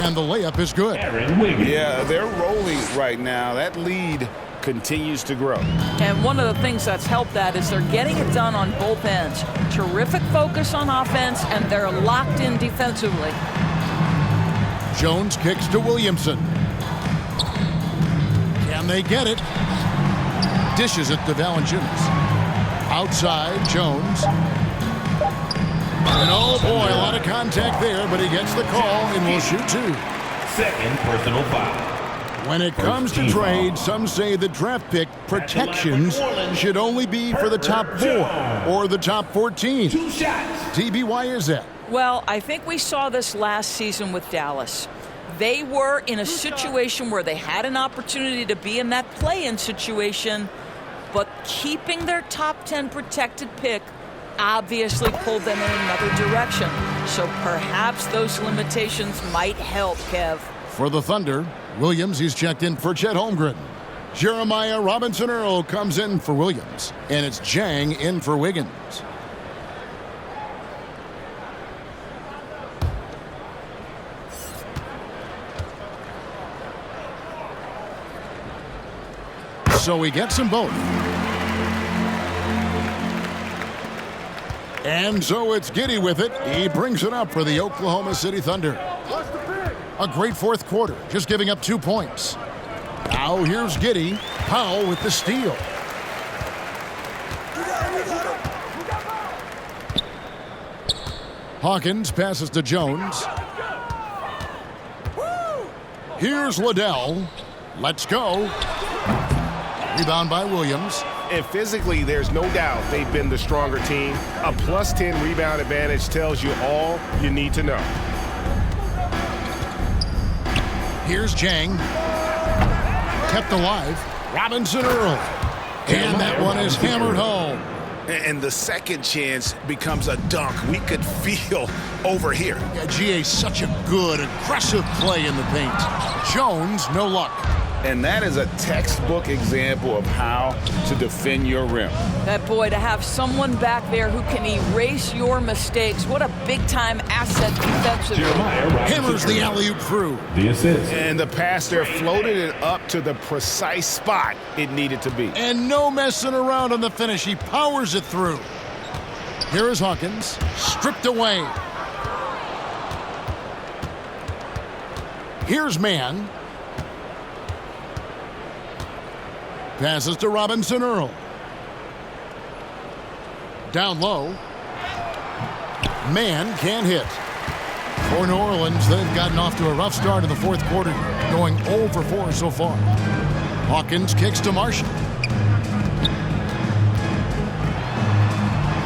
S3: And the layup is good.
S4: Yeah, they're rolling right now. That lead continues to grow.
S5: And one of the things that's helped that is they're getting it done on both ends. Terrific focus on offense, and they're locked in defensively.
S3: Jones kicks to Williamson. Can they get it? Dishes it to Valanciunas. Outside, Jones. And oh boy, a lot of contact there, but he gets the call and will shoot 2.
S6: Second personal foul.
S3: When it comes to trade, some say the draft pick protections should only be for the top 4 or the top 14.
S6: 2 shots.
S3: TB, why is that?
S5: Well, I think we saw this last season with Dallas. They were in a situation where they had an opportunity to be in that play-in situation, but keeping their top 10 protected pick obviously pulled them in another direction. So perhaps those limitations might help, Kev.
S3: For the Thunder, Williams, he's checked in for Chet Holmgren. Jeremiah Robinson-Earl comes in for Williams. And it's Jang in for Wiggins. So he gets them both. And so it's Giddey with it. He brings it up for the Oklahoma City Thunder. A great fourth quarter, just giving up 2 points. Now here's Giddey. Powell with the steal. Hawkins passes to Jones. Here's Liddell. Let's go. Rebound by Williams.
S9: And physically, there's no doubt they've been the stronger team. A +10 rebound advantage tells you all you need to know.
S3: Here's Jang. Kept alive. Robinson-Earl. And that one is hammered home.
S4: And the second chance becomes a dunk. We could feel over here.
S3: Yeah, GA, such a good, aggressive play in the paint. Jones, no luck.
S4: And that is a textbook example of how to defend your rim.
S5: That boy, to have someone back there who can erase your mistakes, what a big-time asset defensively.
S3: Hammers the alley-oop through.
S6: The assist.
S4: And the pass there floated it up to the precise spot it needed to be.
S3: And no messing around on the finish. He powers it through. Here is Hawkins, stripped away. Here's Mann. Passes to Robinson Earl. Down low. Mann can't hit. For New Orleans, they've gotten off to a rough start in the fourth quarter, going 0 for 4 so far. Hawkins kicks to Marshall.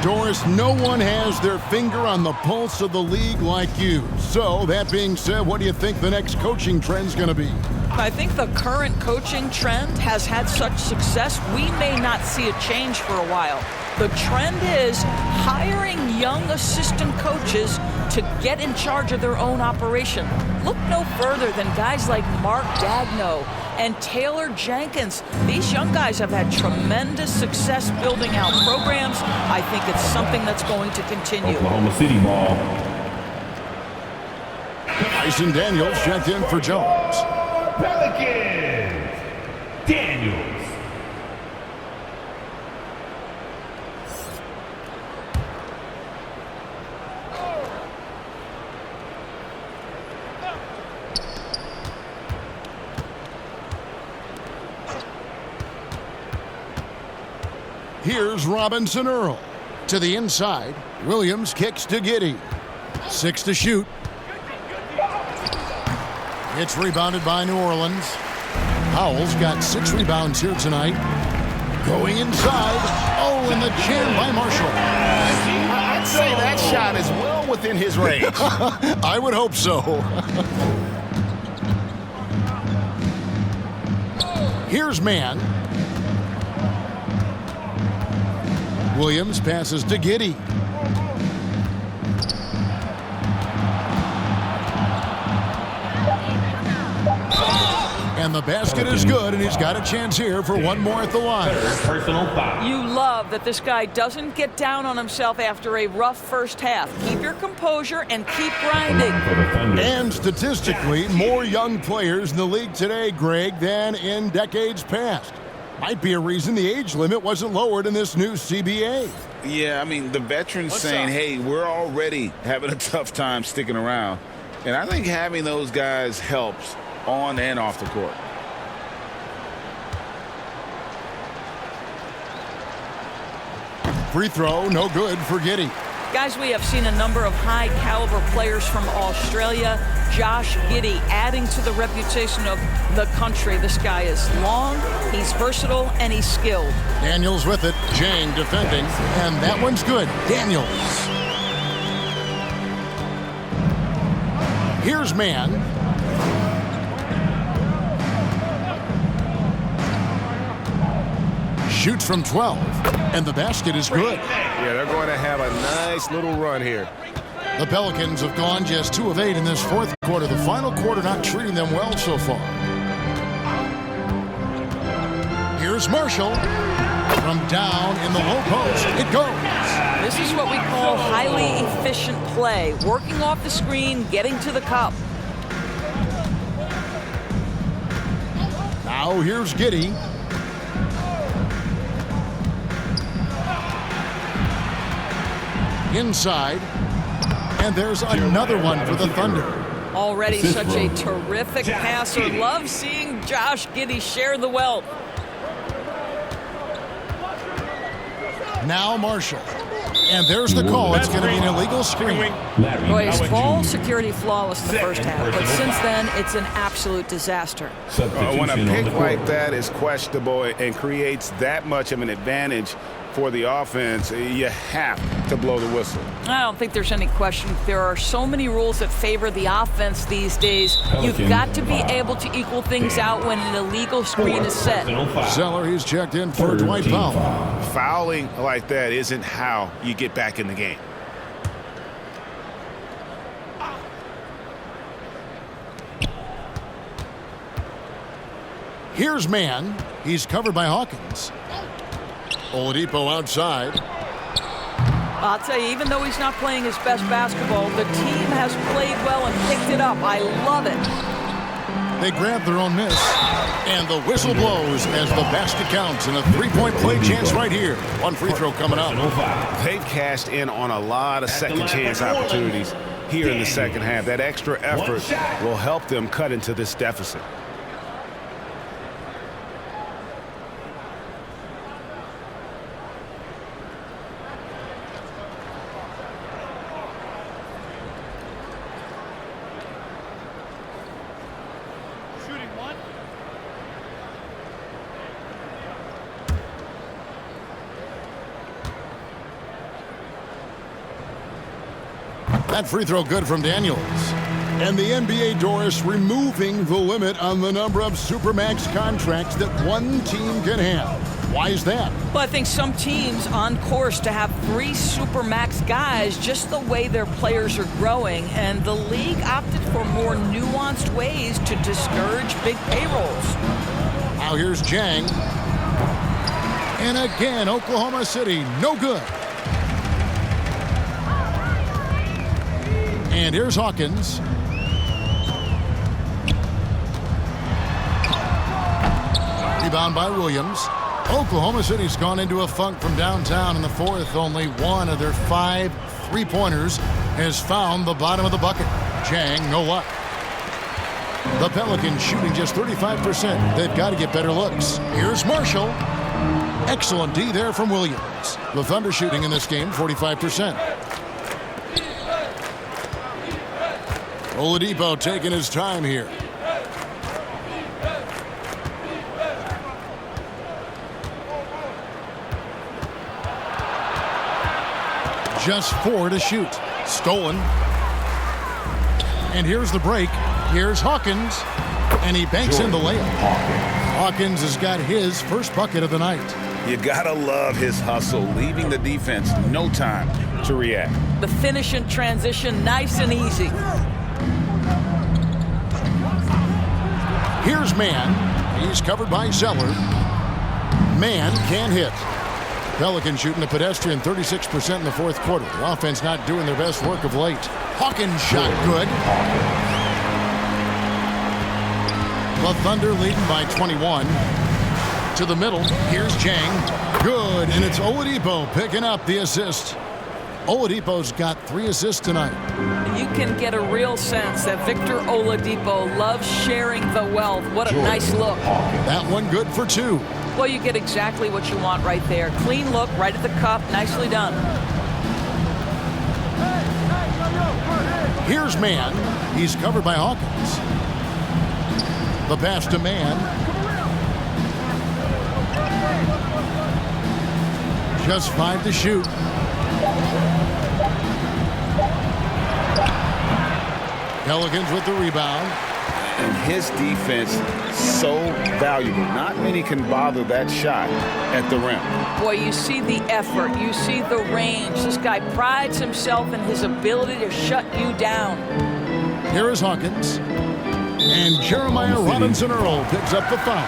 S3: Doris, no one has their finger on the pulse of the league like you. So, that being said, what do you think the next coaching trend's going to be?
S5: I think the current coaching trend has had such success, we may not see a change for a while. The trend is hiring young assistant coaches to get in charge of their own operation. Look no further than guys like Mark Dagno and Taylor Jenkins. These young guys have had tremendous success building out programs. I think it's something that's going to continue.
S6: Oklahoma City ball.
S3: Tyson Daniels checked in for Jones.
S6: Pelicans. Daniels.
S3: Here's Robinson Earl. To the inside, Williams kicks to Giddey. 6 to shoot. It's rebounded by New Orleans. Powell's got 6 rebounds here tonight. Going inside. Oh, and the jam by Marshall.
S4: I'd say that shot is well within his range.
S3: I would hope so. Here's Mann. Williams passes to Giddey. And the basket is good, and he's got a chance here for one more at the line.
S6: Personal foul.
S5: You love that this guy doesn't get down on himself after a rough first half. Keep your composure and keep grinding.
S3: And statistically, more young players in the league today, Greg, than in decades past. Might be a reason the age limit wasn't lowered in this new CBA.
S4: Yeah, I mean, the veterans saying, hey, we're already having a tough time sticking around. And I think having those guys helps on and off the court.
S3: Free throw, no good for Giddey.
S5: Guys, we have seen a number of high-caliber players from Australia. Josh Giddey adding to the reputation of the country. This guy is long, he's versatile, and he's skilled.
S3: Daniels with it. Jang defending, and that one's good. Daniels. Here's Mann. Shoots from 12, and the basket is good.
S9: Yeah, they're going to have a nice little run here.
S3: The Pelicans have gone just 2 of 8 in this fourth quarter. The final quarter not treating them well so far. Here's Marshall. From down in the low post, it goes.
S5: This is what we call highly efficient play. Working off the screen, getting to the cup.
S3: Now here's Giddey. Inside, and there's another one for the Thunder.
S5: Already such a terrific passer. Love seeing Josh Giddey share the wealth.
S3: Now Marshall, and there's the call. It's going to be an illegal screen.
S5: Boys, ball security flawless in the first half, but since then it's an absolute disaster.
S4: When a pick like that is questionable and creates that much of an advantage for the offense, you have to blow the whistle.
S5: I don't think there's any question. There are so many rules that favor the offense these days. You've got to be able to equal things out when an illegal screen is set.
S3: Zeller, he's checked in for Dwight Powell.
S4: Fouling like that isn't how you get back in the game.
S3: Here's man. He's covered by Hawkins. Oladipo outside.
S5: I'll tell you, even though he's not playing his best basketball, the team has played well and picked it up. I love it.
S3: They grab their own miss, and the whistle blows as the basket counts, and a three-point play chance right here. One free throw coming up.
S4: They've cashed in on a lot of second chance opportunities here in the second half. That extra effort will help them cut into this deficit.
S3: That free throw good from Daniels. And the NBA, Doris, removing the limit on the number of Supermax contracts that one team can have. Why is that?
S5: Well, I think some teams on course to have 3 Supermax guys just the way their players are growing, and the league opted for more nuanced ways to discourage big payrolls.
S3: Now here's Jang. And again, Oklahoma City, no good. And here's Hawkins. Rebound by Williams. Oklahoma City's gone into a funk from downtown in the fourth. Only one of their 5 three-pointers has found the bottom of the bucket. Jang, no luck. The Pelicans shooting just 35%. They've got to get better looks. Here's Marshall. Excellent D there from Williams. The Thunder shooting in this game 45%. Oladipo taking his time here. Just 4 to shoot. Stolen. And here's the break. Here's Hawkins. And he banks in the layup. Hawkins has got his first bucket of the night.
S4: You gotta love his hustle, leaving the defense no time to react.
S5: The finish and transition, nice and easy.
S3: Here's Man. He's covered by Zeller. Man can hit. Pelicans shooting a pedestrian 36% in the fourth quarter. The offense not doing their best work of late. Hawkins shot good. The Thunder leading by 21. To the middle. Here's Jang. Good. And it's Oladipo picking up the assist. Oladipo's got 3 assists tonight.
S5: You can get a real sense that Victor Oladipo loves sharing the wealth. What a nice look.
S3: That one good for 2.
S5: Well, you get exactly what you want right there. Clean look, right at the cup. Nicely done.
S3: Here's Man. He's covered by Hawkins. The pass to Man. Just 5 to shoot. Pelicans with the rebound.
S4: And his defense so valuable. Not many can bother that shot at the rim.
S5: Boy, you see the effort. You see the range. This guy prides himself in his ability to shut you down.
S3: Here is Hawkins. And Jeremiah Robinson-Earl picks up the foul.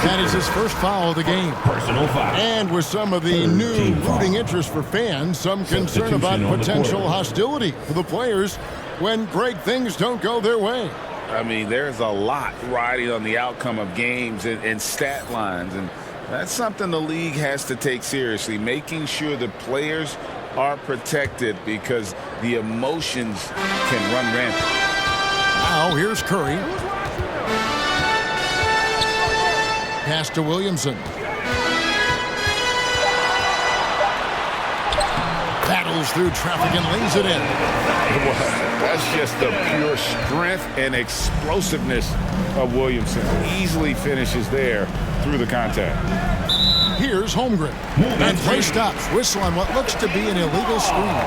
S3: That is his first foul of the game.
S6: Personal foul.
S3: And with some of the new rooting interest for fans, some concern about potential hostility for the players when great things don't go their way.
S4: I mean, there's a lot riding on the outcome of games and stat lines, and that's something the league has to take seriously, making sure the players are protected because the emotions can run rampant.
S3: Now here's Curry. Pass to Williamson. Battles through traffic and lays it in.
S4: That's just the pure strength and explosiveness of Williamson. Easily finishes there through the contact.
S3: Here's Holmgren. And play stops. Whistle on what looks to be an illegal screen.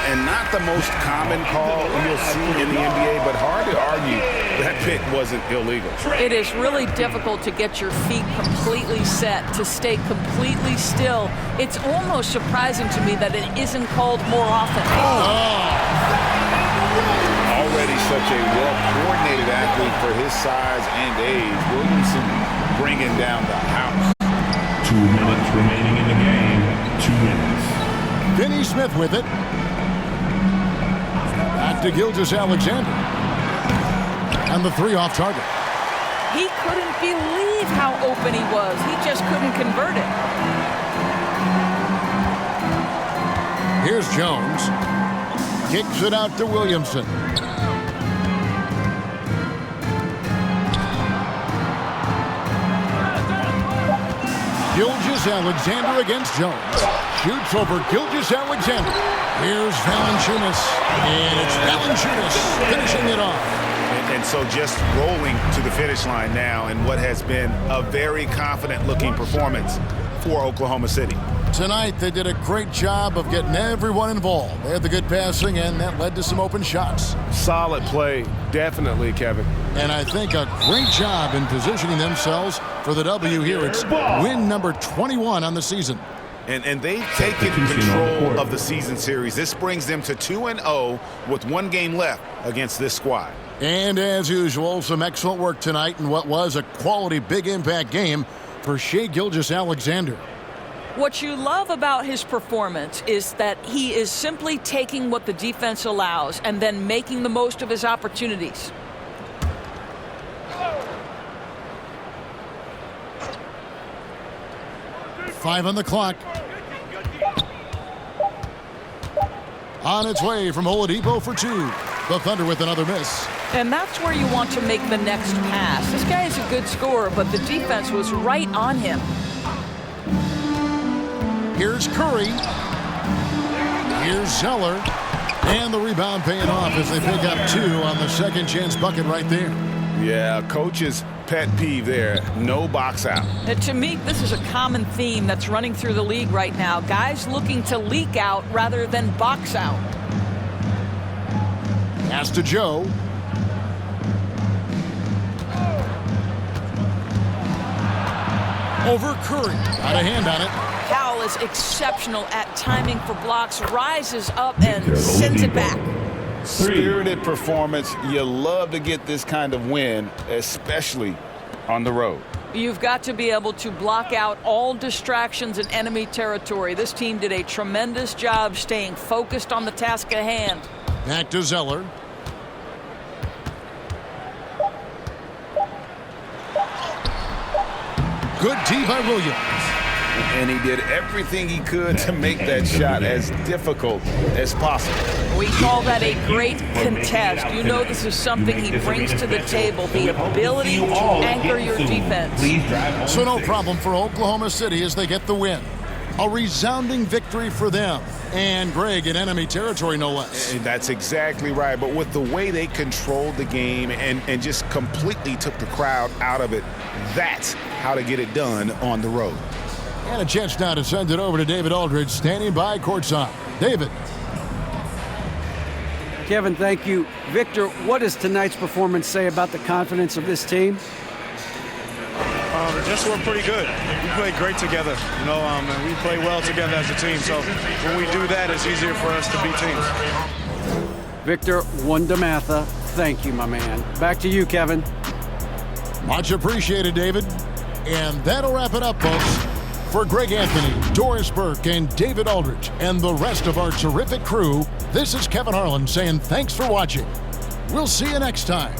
S4: And not the most common call you'll see in the NBA, but hard to argue that pick wasn't illegal.
S5: It is really difficult to get your feet completely set, to stay completely still. It's almost surprising to me that it isn't called more often.
S4: Already such a well-coordinated athlete for his size and age. Williamson bringing down the house.
S6: 2 minutes remaining in the game. 2 minutes.
S3: Finney Smith with it. Back to Gilgeous-Alexander. And the three off target.
S5: He couldn't believe how open he was. He just couldn't convert it.
S3: Here's Jones. Kicks it out to Williamson. Gilgeous-Alexander against Jones. Shoots over Gilgeous-Alexander. Here's Valanciunas. And it's Valanciunas finishing it off.
S4: And so just rolling to the finish line now in what has been a very confident-looking performance for Oklahoma City.
S3: Tonight, they did a great job of getting everyone involved. They had the good passing, and that led to some open shots.
S9: Solid play, definitely, Kevin.
S3: And I think a great job in positioning themselves for the W here. It's win number 21 on the season.
S4: And they've taken control of the season series. This brings them to 2-0 with 1 game left against this squad.
S3: And as usual, some excellent work tonight in what was a quality big impact game for Shai Gilgeous-Alexander.
S5: What you love about his performance is that he is simply taking what the defense allows and then making the most of his opportunities.
S3: Five on the clock. On its way from Oladipo for 2. The Thunder with another miss.
S5: And that's where you want to make the next pass. This guy is a good scorer, but the defense was right on him.
S3: Here's Curry. Here's Zeller. And the rebound paying off as they pick up 2 on the second chance bucket right there.
S4: Yeah, coach's pet peeve there. No box out.
S5: To me, this is a common theme that's running through the league right now. Guys looking to leak out rather than box out.
S3: Pass to Joe. Over Curry. Got a hand on it.
S5: Powell is exceptional at timing for blocks, rises up and sends it back.
S4: Spirited performance. You love to get this kind of win, especially on the road.
S5: You've got to be able to block out all distractions in enemy territory. This team did a tremendous job staying focused on the task at hand.
S3: Back to Zeller. Good D by Williams.
S4: And he did everything he could to make that shot as difficult as possible.
S5: We call that a great contest. You know this is something he brings to the table, the ability to anchor your defense.
S3: So no problem for Oklahoma City as they get the win. A resounding victory for them. And Greg in enemy territory, no less.
S4: And that's exactly right. But with the way they controlled the game and just completely took the crowd out of it, that's how to get it done on the road.
S3: And a chance now to send it over to David Aldridge, standing by courtside. David.
S8: Kevin, thank you. Victor, what does tonight's performance say about the confidence of this team?
S15: Just we're pretty good. We play great together, and we play well together as a team. So when we do that, it's easier for us to beat teams.
S8: Victor Wondermatha, thank you, my man. Back to you, Kevin.
S3: Much appreciated, David. And that'll wrap it up, folks. For Greg Anthony, Doris Burke, and David Aldridge, and the rest of our terrific crew, this is Kevin Harlan saying thanks for watching. We'll see you next time.